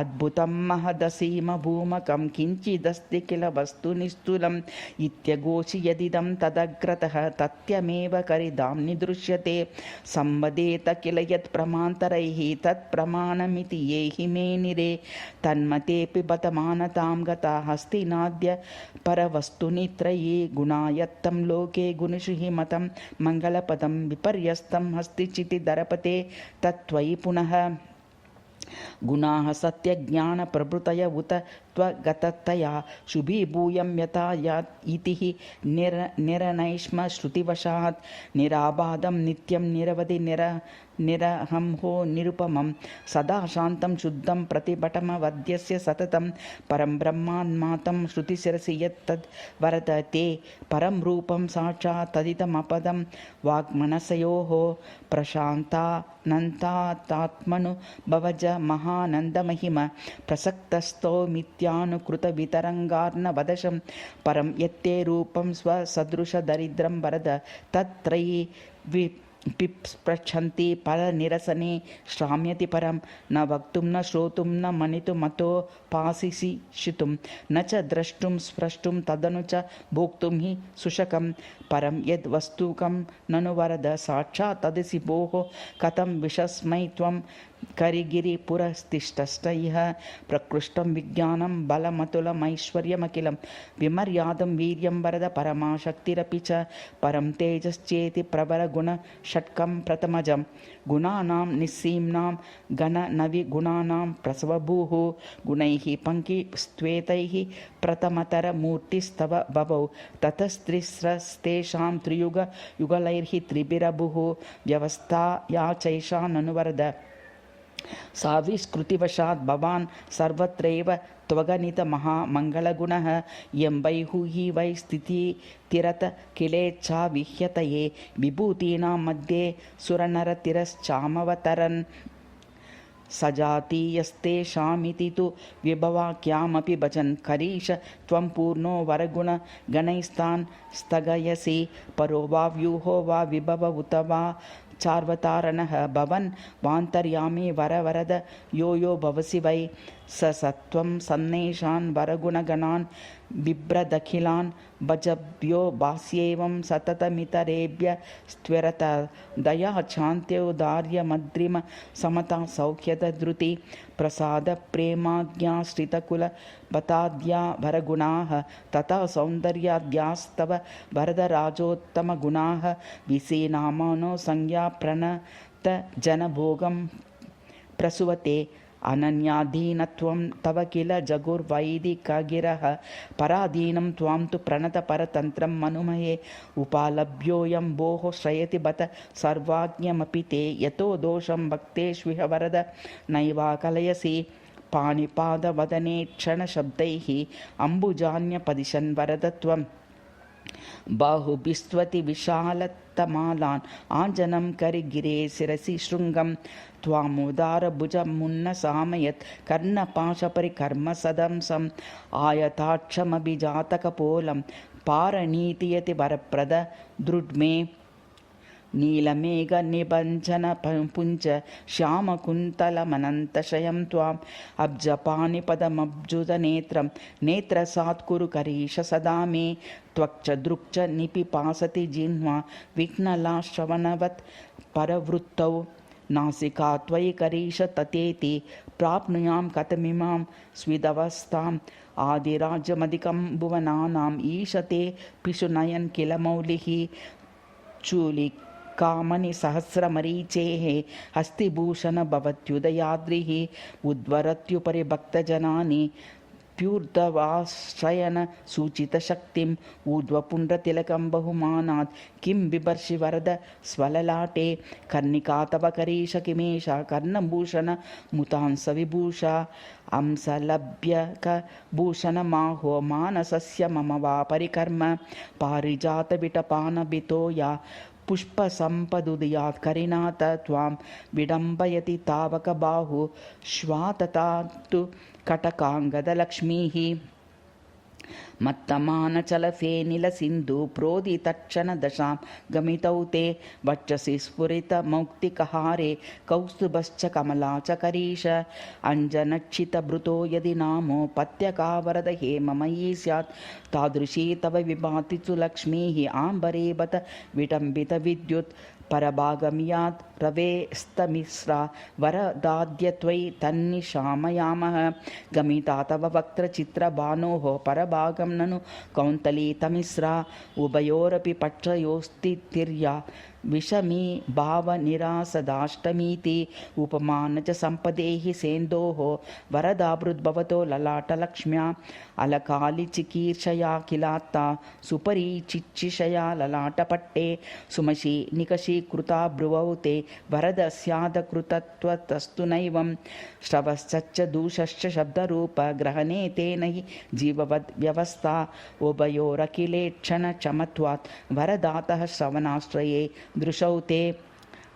अद्भुतं महदसीमभूमकं किञ्चिदस्ति किल वस्तु निस्तुलम् इत्यघोषि यदिदं तदग्रतः तथ्यमेव करिदां दृश्यते संवदेत किल यत् प्रमान्तरैः तत्प्रमाणमिति ये हि मे निरे तन्मतेऽपि बतमानतां गता हस्तिनाद्य परवस्तुनि त्रयी गुणायत्तं लोके गुणेषु हि मतं मङ्गलपदं विपर्यस्तं हस्तिचितिदरपते तत्त्वयि पुनः गुणाः सत्यज्ञानप्रभृतय उत त्वगततया शुभीभूयं यथा इति हि निरनैष्म श्रुतिवशात् निराबाधं नित्यं निरवधि निरहंहो निरुपमं सदा शान्तं शुद्धं प्रतिभटमवद्यस्य सततं परं ब्रह्मान्मातं श्रुतिशिरसि यत्तद् वरदते परं रूपं साक्षात् तदिदमपदं वाग्मनसयोः प्रशान्तानन्तात्मनुभवज महानन्दमहिम प्रसक्तस्थौमित्यानुकृतवितरङ्गार्णवदशं परं यत्ते रूपं स्वसदृशदरिद्रं वरद तत्त्रयी पिप्स्पृच्छन्ति परनिरसने श्राम्यति परं न वक्तुं न श्रोतुं न मनितुमतोपासिषितुं न च द्रष्टुं स्प्रष्टुं तदनु च भोक्तुं हि सुशकं परं यद्वस्तुकं ननु वरद साक्षात् तदसि भोः कथं विषस्मै त्वं करिगिरिपुरस्तिष्ठस्त इह प्रकृष्टं विज्ञानं बलमतुलमैश्वर्यमखिलं विमर्यादं वीर्यं वरद परमाशक्तिरपि च परं तेजश्चेति प्रबलगुणषट्कं प्रथमजं गुणानां निस्सीम्नां गणनविगुणानां प्रसवभूः गुणैः पङ्किस्त्वेतैः प्रथमतरमूर्तिस्तव बभौ ततस्त्रिस्रस्तेषां त्रियुगयुगलैर्हि त्रिभिरभुः व्यवस्था या चैषा ननुवरद साविष्कृतिवशात् भवान् सर्वत्रैव त्वगणितमहामङ्गलगुणः यं वैहुहि वै स्थितिरत किलेच्छा विह्यतये विभूतीनां मध्ये सुरनरतिरश्चामवतरन् सजातीयस्तेषामिति तु विभवाक्यामपि भजन् करीश त्वं पूर्णो वरगुणगणैस्तान् स्थगयसि परो वा व्यूहो वा विभव उत वा चार्वतारणः भवन् वान्तर्यामी वरवरद यो यो भवसि वै स सत्वं सन्नेषान् वरगुणगणान् बिभ्रदखिलान् भजभ्यो भास्येवं सततमितरेभ्य स्त्वरत दया शान्त्योदार्यमद्रिम समता सौख्यदधृति प्रसाद प्रेमाज्ञाश्रितकुलपताद्या वरगुणाः तथा सौन्दर्याद्यास्तव वरदराजोत्तमगुणाः विसेनामानो संज्ञा प्रणतजनभोगं प्रसुवते अनन्याधीनत्वं तव किल जगुर्वैदिकगिरः पराधीनं त्वां तु प्रणतपरतन्त्रं मनुमहे उपालभ्योऽयं भोः श्रयति बत सर्वाज्ञमपि ते यतो दोषं भक्तेष्विह वरद नैवाकलयसि पाणिपादवदने क्षणशब्दैः अम्बुजान्यपदिशन् वरद त्वं बाहुभिस्त्वति विशालतमालान् आञ्जनं करिगिरे शिरसि शृङ्गं त्वामुदारभुजमुन्नसामयत् कर्णपाशपरिकर्मसदंसम् आयताक्षमभिजातकपोलं पारनीतियति वरप्रद दृढ्मे नीलमेघनिबञ्जनपुञ्ज श्यामकुन्तलमनन्तशयं त्वाम् अब्जपाणिपदमब्जुतनेत्रं नेत्रसात्कुरु करीश सदा मे त्वक्च दृक्च निपिपासति जिह्वा विघ्नलाश्रवणवत् परवृत्तौ नासिका त्वयि करीश ततेति प्राप्नुयां कथमिमां स्विदवस्थाम् आदिराज्यमधिकं भुवनानाम् ईशते पिशुनयन् किल मौलिः चूलिकामणि सहस्रमरीचेः हस्तिभूषण भवत्युदयाद्रिः उद्वरत्युपरि भक्तजनानि प्यूर्धवाश्रयन सूचितशक्तिम् ऊर्ध्वपुण्ड्रतिलकं बहुमानात् किं बिभर्षि वरद स्वललाटे कर्णिका तव करीश किमेषा कर्णभूषण मुतांसविभूषा अंसलभ्यकभूषणमाहो मानसस्य मम वा परिकर्म पारिजातविटपानभितो या पुष्पसम्पदुदयात् करिनाथ त्वां विडम्बयति तावकबाहु श्वाततातु कटकाङ्गदलक्ष्मीः मत्तमानचलफेनिलसिन्धु प्रोदितक्षणदशां गमितौ ते वक्षसि स्फुरितमौक्तिकहारे कौस्तुभश्च कमला च करीश अञ्जनक्षितभृतो यदि नामो पत्यकावरद हेममयी स्यात् तादृशी तव विभाति तु लक्ष्मीः आम्बरे बत विटम्बितविद्युत् परभागमियात् रवेस्तमिस्रा वरदाद्यत्वयि तन्निशामयामः गमिता तव वक्त्रचित्रभानोः परभागं ननु कौन्तलीतमिस्रा उभयोरपि पक्षयोस्तिर्या विषमी भावनिरासदाष्टमीति उपमान च सम्पदेः सेन्दोः वरदाभृद्भवतो ललाटलक्ष्म्या अलकालिचिकीर्षया किलात्ता सुपरीचिच्छिषया ललाटपट्टे सुमशी निकषीकृता भ्रुवौ ते वरदस्यादकृतत्वतस्तु नैवं श्रवश्च दूषश्च शब्दरूपग्रहणे तेन हि जीववद्व्यवस्था उभयोरखिलेक्षणचमत्वात् वरदातः श्रवणाश्रये दृशौ ते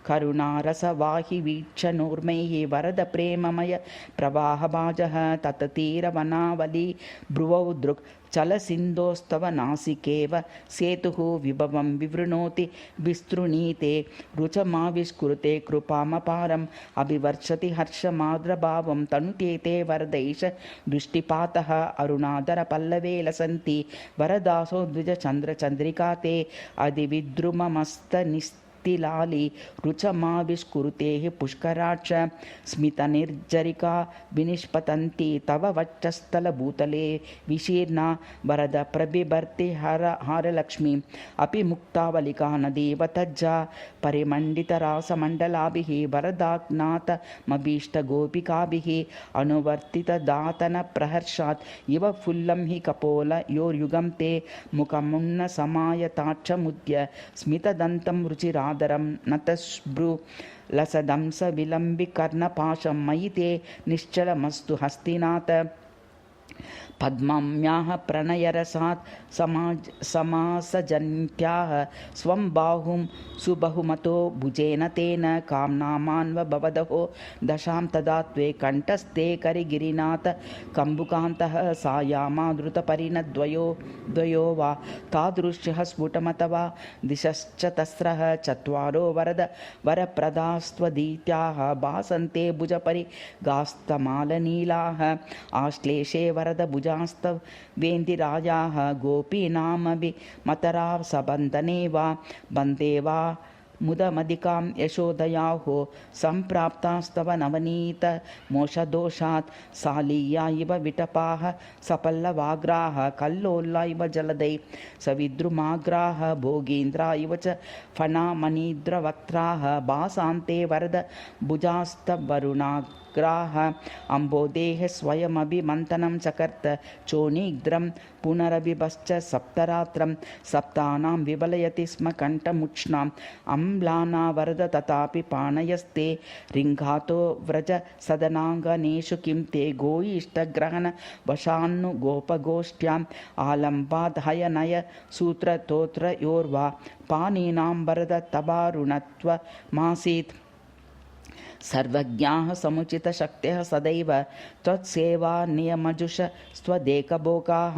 करुणारसवाहि वीक्षणोर्मैः वरद प्रेममय प्रवाहभाजः तततीरवनावली भ्रुवौ दृक् चलसिन्धोस्तव नासिकेव सेतुः विभवं विवृणोति विस्तृणीते रुचमाविष्कुरुते कृपामपारम् अभिवर्षति हर्षमाद्रभावं तनुते ते वरदैष दृष्टिपातः अरुणाधरपल्लवे लसन्ति वरदासो द्विजचन्द्रचन्द्रिका ते अधिविद्रुममस्तनिस्तिलाली रुचमाविष्कुरुतेः पुष्कराक्ष स्मितनिर्जरिका विनिष्पतन्ति तव वक्षस्थलभूतले विशीर्णा वरद प्रबिभर्ति हारलक्ष्मी अपि मुक्तावलिका नदीव तज्जा परिमण्डितरासमण्डलाभिः वरदाज्ञातमभीष्टगोपिकाभिः अनुवर्तितदातनप्रहर्षात् इव फुल्लं हि कपोलयोर्युगं ते मुखमुन्नसमायताक्षमुद्य स्मितदन्तं रुचिरादरं नतस्भ्रू लसदंस विलम्बिकर्णपाशं मयि ते निश्चलमस्तु हस्तिनाथ पद्माम्याः प्रणयरसात् समासजन्त्याः स्वं बाहुं सुबहुमतो भुजेन तेन काम्नामान्वभवदहो दशां तदा त्वे कण्ठस्थे करिगिरिनाथ कम्बुकान्तः सायामादृतपरिणद्वयो वा तादृश्यः स्फुटमथवा दिशश्च तस्रः चत्वारो वरद वरप्रदास्त्वदीत्याः भासन्ते भुजपरिगास्तमालनीलाः आश्लेषे वरद भुजास्तवेन्दिराजाः गोपीनामभिमतरा सबन्धने वा बन्दे वा मुदमधिकां यशोदयाः सम्प्राप्तास्तव नवनीत मोषदोषात् सालीया इव विटपाः सपल्लवाग्राः कल्लोला इव जलदै सविद्रुमाग्राः भोगीन्द्रा इव च फणामणिद्रवक्त्राः भासान्ते वरद भुजास्तवरुणाग्राः अम्बोदेः स्वयमभिमन्थनं चकर्त चोणीग्रं पुनरभिभश्च सप्तरात्रं सप्तानां विबलयति स्म कण्ठमुष्णाम् अम्लाना वरद तथापि पाणयस्ते रिङ्घातो व्रज सदनाङ्गनेषु किं ते गोयीष्टग्रहण वशान्नु गोपगोष्ठ्याम् आलम्बाद् हयनय सूत्रतोत्रयोर्वा पाणीनां वरद तवारुणत्वमासीत् सर्वज्ञाः समुचितशक्त्यः सदैव त्वत्सेवा नियमजुष स्वदेकभोगाः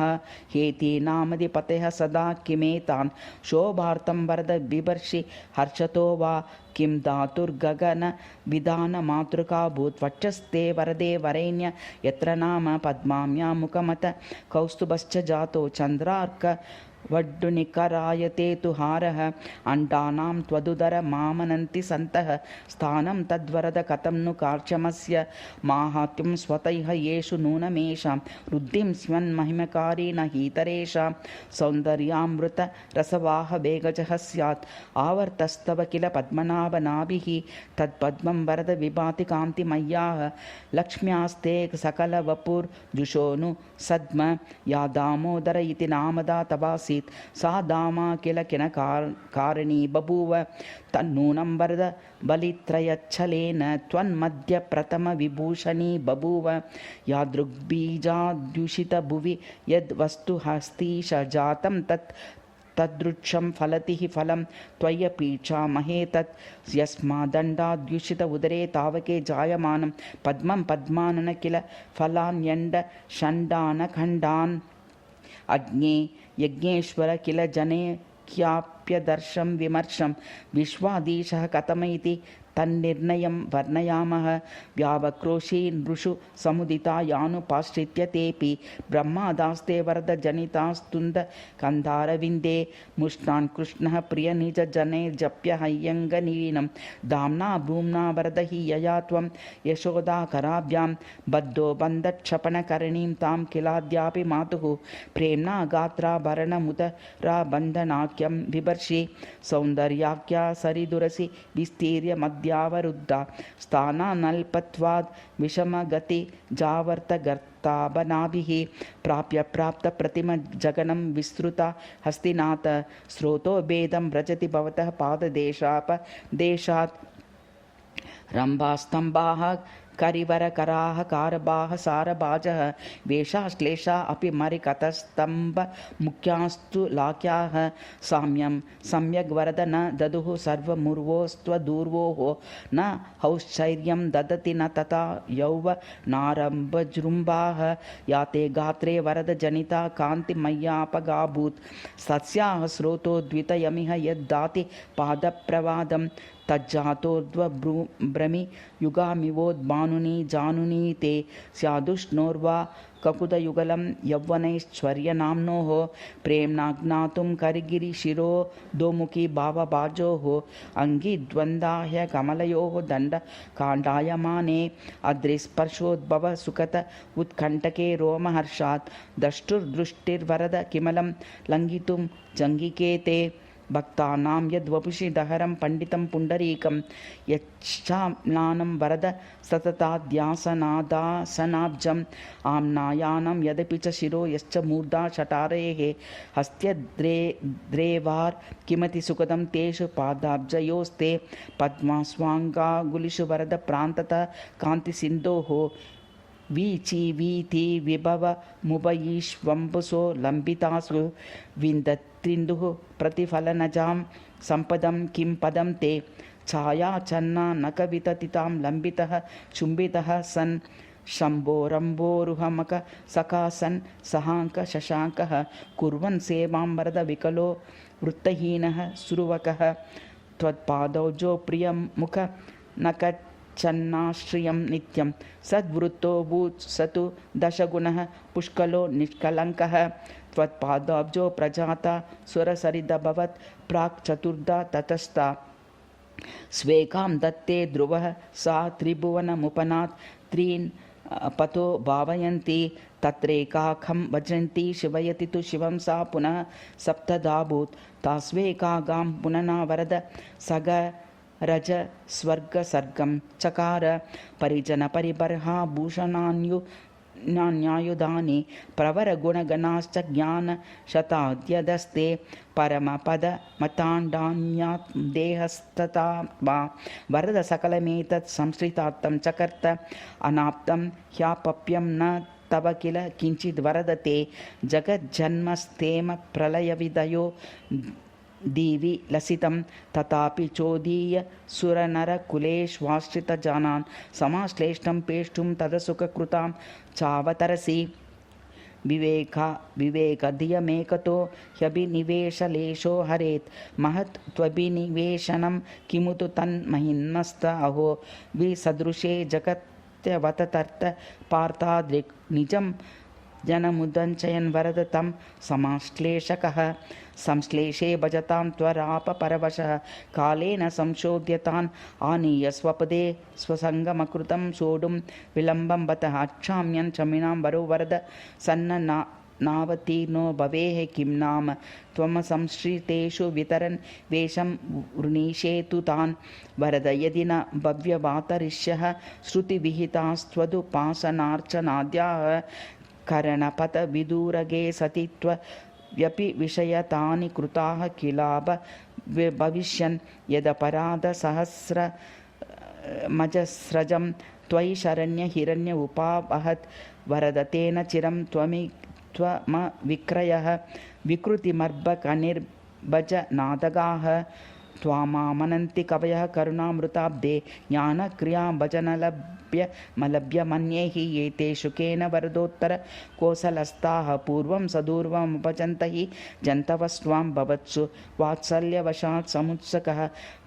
हेतीनामधिपतयः सदा किमेतान् शोभार्थं वरद बिभर्षि हर्षतो वा किं धातुर्गगन विधानमातृकाभूत् वक्षस्ते वरदे वरेण्य यत्र नाम पद्माम्या मुखमत कौस्तुभश्च जातो चन्द्रार्क वड्डुनिकरायते तु हारः अण्डानां त्वदुदर मामनन्ति सन्तः स्थानं तद्वरद कथं नु कार्चमस्य माहात्म्यं स्वतैः येषु नूनमेषां वृद्धिं स्यन्महिमकारी न हीतरेषां सौन्दर्यामृतरसवाह वेगजः स्यात् आवर्तस्तव किल पद्मनाभनाभिः तत्पद्मं वरद विभाति कान्तिमय्याः लक्ष्म्यास्ते सकलवपुर्जुषोनु सद्म या दामोदर इति नामदा तवासीत् सा दामा किल किनकारिणी बभूव तन्नूनं वरद बलित्रयच्छलेन त्वन्मध्यप्रथमविभूषणी बभूव यादृग्बीजाद्युषितभुवि यद्वस्तु हस्तीश जातं तद्वृक्षं फलति हि फलं त्वय्यपीक्षामहे तत् यस्मादण्डाद्युषित उदरे तावके जायमानं पद्मं पद्मानन किल फलान्यण्ड षण्डानखण्डान् अग्ने यज्ञेश्वर किल जने ख्याप्यदर्शं विमर्शं विश्वाधीशः कथमिति तन्निर्णयं वर्णयामः व्यावक्रोशी नृषु समुदिता यानुपाश्रित्य तेऽपि ब्रह्मादास्ते वरदजनितास्तुन्द कन्धारविन्दे मुष्णान् कृष्णः प्रियनिजजनैर्जप्यहय्यङ्गनीनं दाम्ना भ्रूम्ना वरद हि यया त्वं यशोदाकराभ्यां बद्धो बन्धक्षपणकरणीं तां किलाद्यापि मातुः प्रेम्णा गात्राभरणमुदराबन्धनाख्यं बिभर्षि सौन्दर्याख्या सरिदुरसि विस्तीर्य मध्यावरुद्धा स्थानानल्पत्वाद् विषमगति जावर्तगर्ताबनाभिः प्राप्य प्राप्तप्रतिमजगनं विस्तृता हस्तिनाथ स्रोतो भेदं व्रजति भवतः पाददेशापदेशात् रम्भास्तम्भाः करिवरकराः कारभाः सारभाजः वेषाश्लेषा अपि मरिकतस्तम्भमुख्यास्तु लाख्याः साम्यं सम्यग्वरद न ददुः सर्वमुर्वोस्त्वदूर्वोः न हौश्चर्यं ददति न तथा यौवनारम्भजृम्भाः याते गात्रे वरदजनिता कान्तिमय्यापगाभूत् सस्याः स्रोतो द्वितयमिह यद्दाति पादप्रवादं तज्जातोर्ध्वभ्रमि युगामिवोद्भानुनी जानुनी ते स्यादुष्णोर्वा ककुदयुगलं यौवनैश्वर्यनाम्नोः प्रेम्णा ज्ञातुं करिगिरिशिरो दोमुखी भावभाजोः अङ्गिद्वन्द्वाह्य कमलयोः दण्डकाण्डायमाने अद्रिस्पर्शोद्भव सुखत उत्कण्टके रोमहर्षात् द्रष्टुर्दृष्टिर्वरद किमलं लङ्घितुं जङ्गिके ते भक्तानां यद्वपुषि दहरं पण्डितं पुण्डरीकं यच्छाम्लानं वरद सतताध्यासनादासनाब्जम् आम्नायानं यदपि च शिरो यश्च मूर्धा शटारेः हस्त्यद्रेवार् किमति सुखदं तेषु पादाब्जयोस्ते पद्मास्वाङ्गागुलिषु वरद प्रान्ततः कान्तिसिन्धोः वीची वीति विभवमुभयीष्वम्बुसो लम्बितासु विन्दत्रिन्दुः प्रतिफलनजां सम्पदं किं पदं ते छायाचन्ना नकविततितां लम्बितः चुम्बितः सन् शम्भोरम्भोरुहमक सखासन् सहाङ्क शशाङ्कः कुर्वन् सेवां वरद विकलो वृत्तहीनः सुरुवकः त्वत्पादौजो प्रियमुख नकच्छन्नाश्रियं नित्यं सद्वृत्तो भूत् स तु दशगुणः पुष्कलो निष्कलङ्कः त्वत्पादाब्जो प्रजाता सुरसरिदभवत् प्राक् चतुर्धा ततस्ता स्वेकां दत्ते ध्रुवः सा त्रिभुवनमुपनात् त्रीन् पतो भावयन्ती तत्रैकाखं वजन्ती शिवयति तु शिवं सा पुनः सप्तधाभूत् तास्वेकागां पुनना वरद सग रज स्वर्गसर्गं चकार परिजन परिबर्हा भूषणान्युधानि प्रवरगुणगणाश्च ज्ञानशताद्यदस्ते परमपदमताण्डान्यादेहस्तथा वरद सकलमेतत् संश्रितार्थं चकर्त अनाप्तं ह्यापप्यं न तव किल किञ्चिद् वरदते जगज्जन्मस्तेम प्रलयविदयो दीवि लसितं तथापि चोदीय सुरनरकुलेष्वाश्रितजनान् समाश्लेष्टं पेष्टुं तदसुखकृतां चावतरसि विवेकधियमेकतो ह्यभिनिवेशलेशो हरेत् महत् त्वभिनिवेशनं किमुतु तन्महिन्मस्त अहो विसदृशे जगत्यवततर्थ पार्थादृक् निजं जनमुदञ्चयन् वरद तं समाश्लेषकः संश्लेषे भजतां त्वरापपरवशः कालेन संशोध्यतान् आनीय स्वपदे स्वसङ्गमकृतं सोढुं विलम्बं बतः अच्छाम्यं चमिनां वरो वरद सन्न नावतीर्णो भवेः किं नाम त्वमसंश्रितेषु वितरन् वेषं वृणीषेतु तान् वरद यदि न भव्यवातरिष्यः श्रुतिविहितास्त्वदुपासनार्चनाद्याः करणपथविदूरगे सति व्यपि विषयतानि कृताः किलाभ भविष्यन् यदपराधसहस्रमजस्रजं त्वयि शरण्य हिरण्य उपावहत् वरद तेन चिरं त्वमविक्रयः विकृतिमर्भकनिर्भजनादगाः त्वामामनन्ति कवयः करुणामृताब्दे ज्ञानक्रियां भजनलभ्य मन्ये हि एतेषु केन वरदोत्तर कोसलस्ताः पूर्वं सदूर्वमुपजन्त हि जन्तवस्त्वां भवत्सु वात्सल्यवशात् समुत्सकः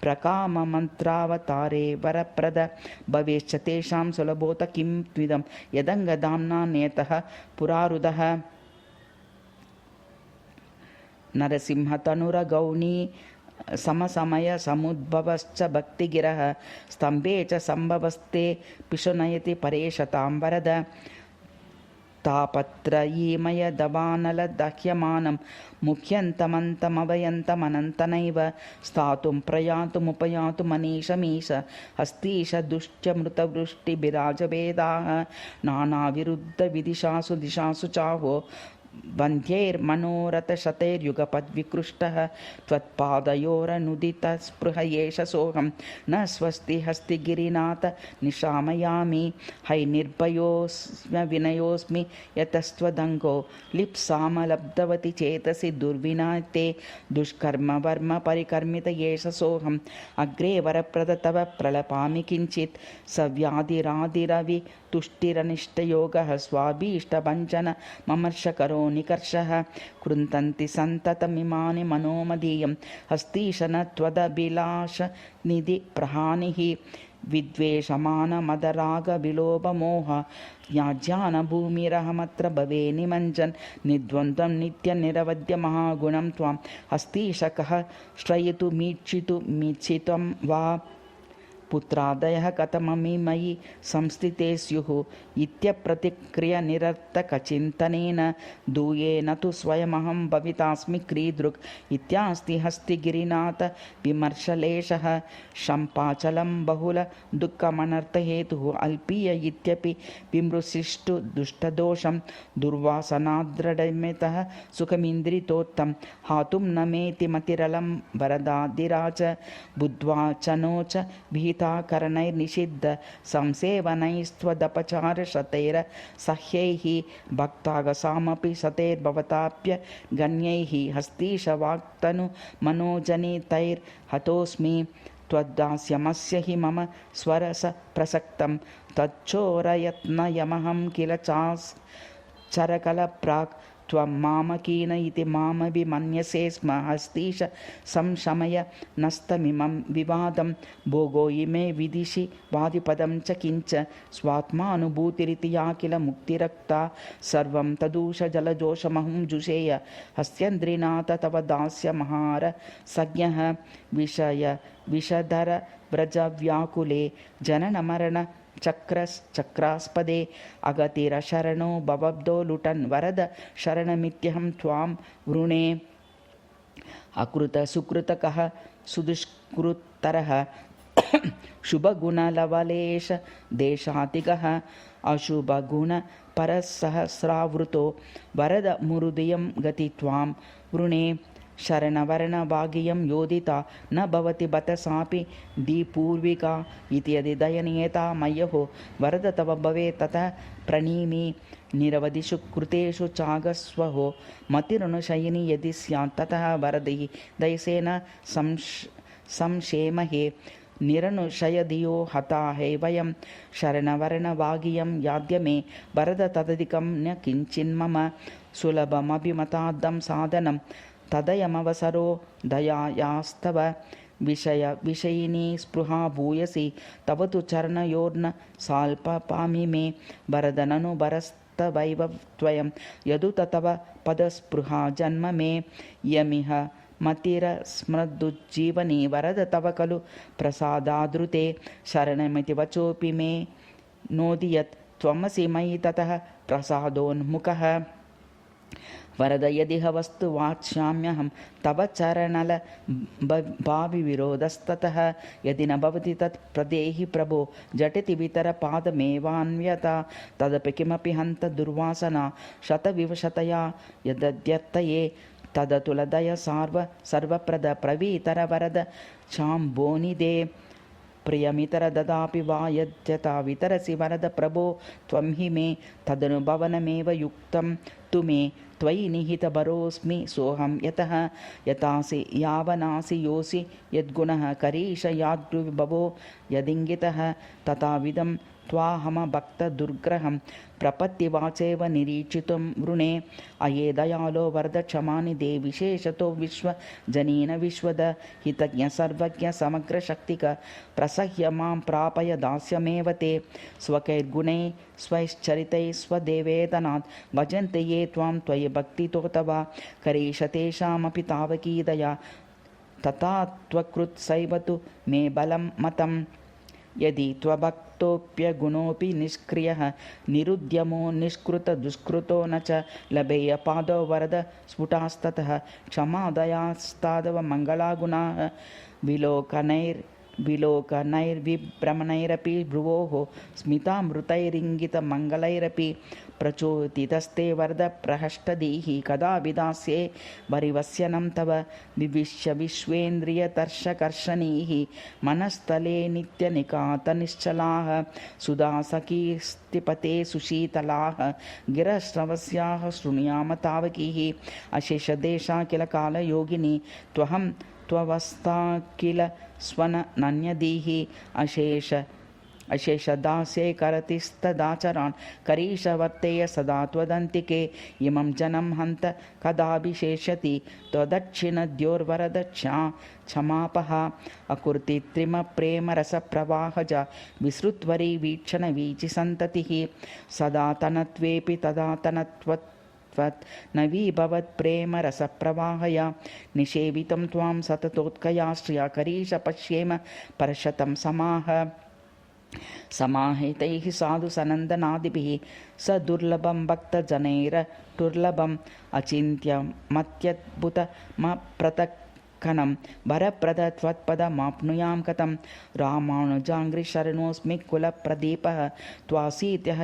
प्रकाममन्त्रावतारे वरप्रद भवेश्च तेषां सुलभोत किं त्विदं यदङ्गदाम्ना नेतः पुरारुदः नरसिंहतनुरगौणी समसमय समुद्भवश्च भक्तिगिरः स्तम्भे च सम्भवस्ते पिशुनयति परेशतां वरद तापत्रयीमय दवानलदह्यमानं मुख्यन्तमन्तमभयन्तमनन्तनैव स्थातुं प्रयातुमुपयातु मनीषमीश हस्तीश दुश्चमृतवृष्टिभिराजभेदाः नानाविरुद्धविदिशासु दिशासु चाहो वन्ध्यैर्मनोरथशतैर्युगपद्विकृष्टः त्वत्पादयोरनुदितस्पृह एष सोऽहं न स्वस्ति हस्तिगिरिनाथ निशामयामि हैर्निर्भयोऽस्म्य विनयोऽस्मि यतस्त्वदङ्गो लिप्सामलब्धवति चेतसि दुर्विनाते दुष्कर्मवर्म परिकर्मित एष सोऽहम् अग्रे वरप्रद तव प्रलपामि किञ्चित् सव्याधिराधिरवि तुष्टिरनिष्टयोगः स्वाभीष्टभञ्जन ममर्षकरो निकर्षः कृन्तन्ति सन्ततमिमानि मनोमदीयं हस्तीशन त्वदभिलाषनिधि प्रहानिः विद्वेषमानमदरागविलोभमोह याज्ञानभूमिरहमत्र भवे निमञ्जन् निर्द्वन्द्वं नित्यनिरवद्यमहागुणं त्वां हस्तीशकः श्रयितुमीक्षितुमीक्षितं वा पुत्रादयः कथममि मयि संस्थिते स्युः इत्यप्रतिक्रियनिरर्थकचिन्तनेन दूयेन तु स्वयमहं भवितास्मि क्रीदृक् इत्यास्ति हस्तिगिरिनाथ विमर्शलेशः शम्पाचलं बहुल दुःखमनर्थहेतुः अल्पीय इत्यपि विमृशिष्टु दुष्टदोषं दुर्वासनाद्रडमितः सुखमिन्द्रितोत्तं हातुं न मेति मतिरलं वरदादिराज बुद्ध्वा चनोच विहित करणैर्निषिद्ध संसेवनैस्त्वदपचारशतैर सह्यैः भक्तागसामपि सतैर्भवताप्य गण्यैः हस्तीशवाक्तनु मनोजनितैर्हतोऽस्मि त्वद्दास्यमस्य हि मम स्वरस प्रसक्तं तच्चोरयत्नयमहं किल चरकलप्राक् त्वं मामकीन इति मामभिमन्यसे स्म हस्तीश संशमय नस्तमिमं विवादं भोगो इमे विदिशि वादिपदं च किञ्च स्वात्मानुभूतिरिति या किल मुक्तिरक्ता सर्वं तदूषजलजोषमहं जुषेय हस्त्यन्द्रिनाथ तव दास्यमहार सज्ञः विषय विषधर व्रजव्याकुले जननमरण चक्रास्पदे अगतिरशरणो भवब्दो लुटन् वरद शरणमित्यहं त्वां वृणे अकृतसुकृतकः सुदुष्कृतरः शुभगुणलवलेश देशातिगः अशुभगुणपरसहस्रावृतो वरद मुरुदियं गति त्वां वृणे शरणवर्णभागियं योदिता न भवति बत सापि दीपूर्विका इति यदि दयनीयता मय्यहो वरद तव भवेत् ततः प्रणीमि निरवधिषु कृतेषु चागस्वहो मतिरनुशयिनी यदि स्यात् ततः वरदिः दयसेन संशेमहे निरनुशयधियो हता हे वयं शरणवर्णभागियं याद्य मे वरद तदधिकं न किञ्चिन्मम सुलभमभिमताद्धं साधनं तदयमवसरो दयायास्तव विषयिनी स्पृहा भूयसी तव तु चरणयोर्न साल्पपामि मे वरदननु भक्तवैभवत्वयं यदुत तव पदस्पृहा जन्म मे यमिह मतिरस्मृदुज्जीवनी वरद तव खलु प्रसादादृते शरणमिति वचोऽपि मे नोदि यत् त्वमसि मयि ततः प्रसादोन्मुखः वरद यदिह वस्तु वाच्याम्यहं तव चरणल भाविविरोधस्ततः यदि न भवति तत् प्रदेहि प्रभो झटिति वितरपादमेवान्व्यता तदपि किमपि हन्त दुर्वासना शतविवशतया यदद्यर्तये तदतुलदय सर्वप्रद प्रवीतर वरद चाम्बोनिदे प्रियमितर ददापि वा यद्यथा वितरसि वरद प्रभो त्वं हि मे तदनुभवनमेव युक्तं तु मे त्वयि निहितभरोऽस्मि सोऽहं यतः यतासि यावनासि योऽसि यद्गुणः करीश यादृविभवो यदिङ्गितः तथाविधं त्वाहमभक्तदुर्ग्रहं प्रपत्तिवाचेव निरीक्षितुं वृणे अये दयालो वरद क्षमानिधे विशेषतो विश्वजनीन विश्वद हितज्ञ सर्वज्ञ समग्रशक्तिक प्रसह्य मां प्रापय दास्यमेव ते स्वकैर्गुणैः स्वैश्चरितैः स्वदेवेतनात् भजन्ते ये त्वां त्वयि भक्तितो तव करीश तेषामपि तावकीदया तथा त्वकृत्सैव तु मे बलं मतं यदि त्वभक्तोऽप्यगुणोऽपि निष्क्रियः निरुद्यमो निष्कृतदुष्कृतो न च लभेय पादो वरद स्फुटास्ततः क्षमादयास्तादव मङ्गलागुणाः विलोकनैर्विभ्रमणैरपि भ्रुवोः स्मितामृतैरिङ्गितमङ्गलैरपि प्रचोदितस्ते वरद प्रहष्टदीः कदा विदास्ये वरिवस्यनं तव विविश्य विश्वेन्द्रियतर्षकर्षणीः मनस्तले नित्यनिकातनिश्चलाः सुधासखीस्तिपते सुशीतलाः गिरश्रवस्याः शृणुयाम तावकीः अशेषदेशा किल कालयोगिनी त्वहं त्ववस्था किल स्वनन्यदीः अशेषदास्ये करतिस्तदाचरान् करीशवर्तेय सदा त्वदन्तिके इमं जनं हन्त कदाभिशेष्यति त्वदक्षिणद्योर्वरद क्षमापः अकुर्तित्रिमप्रेमरसप्रवाहज विसृत्वरी वीक्षणवीचिसन्ततिः सदा तनत्वेऽपि तदा तनत्वत् नवीभवत् प्रेमरसप्रवाहया निषेवितं त्वां सततोत्कयाश्रिया करीश पश्येम परशतं समाहितैः साधु सनन्दनादिभिः स दुर्लभं भक्तजनैरटुर्लभम् अचिन्त्यमत्यद्भुतमप्रतक्षणं वरप्रद त्वत्पदमाप्नुयां कथं रामानुजाङ्घ्रिशरणोऽस्मि कुलप्रदीपः त्वासीत्यः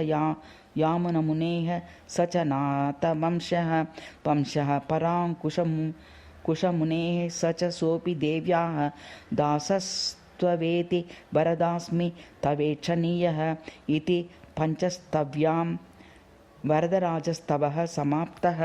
यामुनमुनेः स च नाथवंशः पराङ्कुशमुनेः स च सोऽपि देव्याः दासस्त्ववेति वरदास्मि तवेक्षणीयः इति पञ्चस्तव्यां वरदराजस्तवः समाप्तः।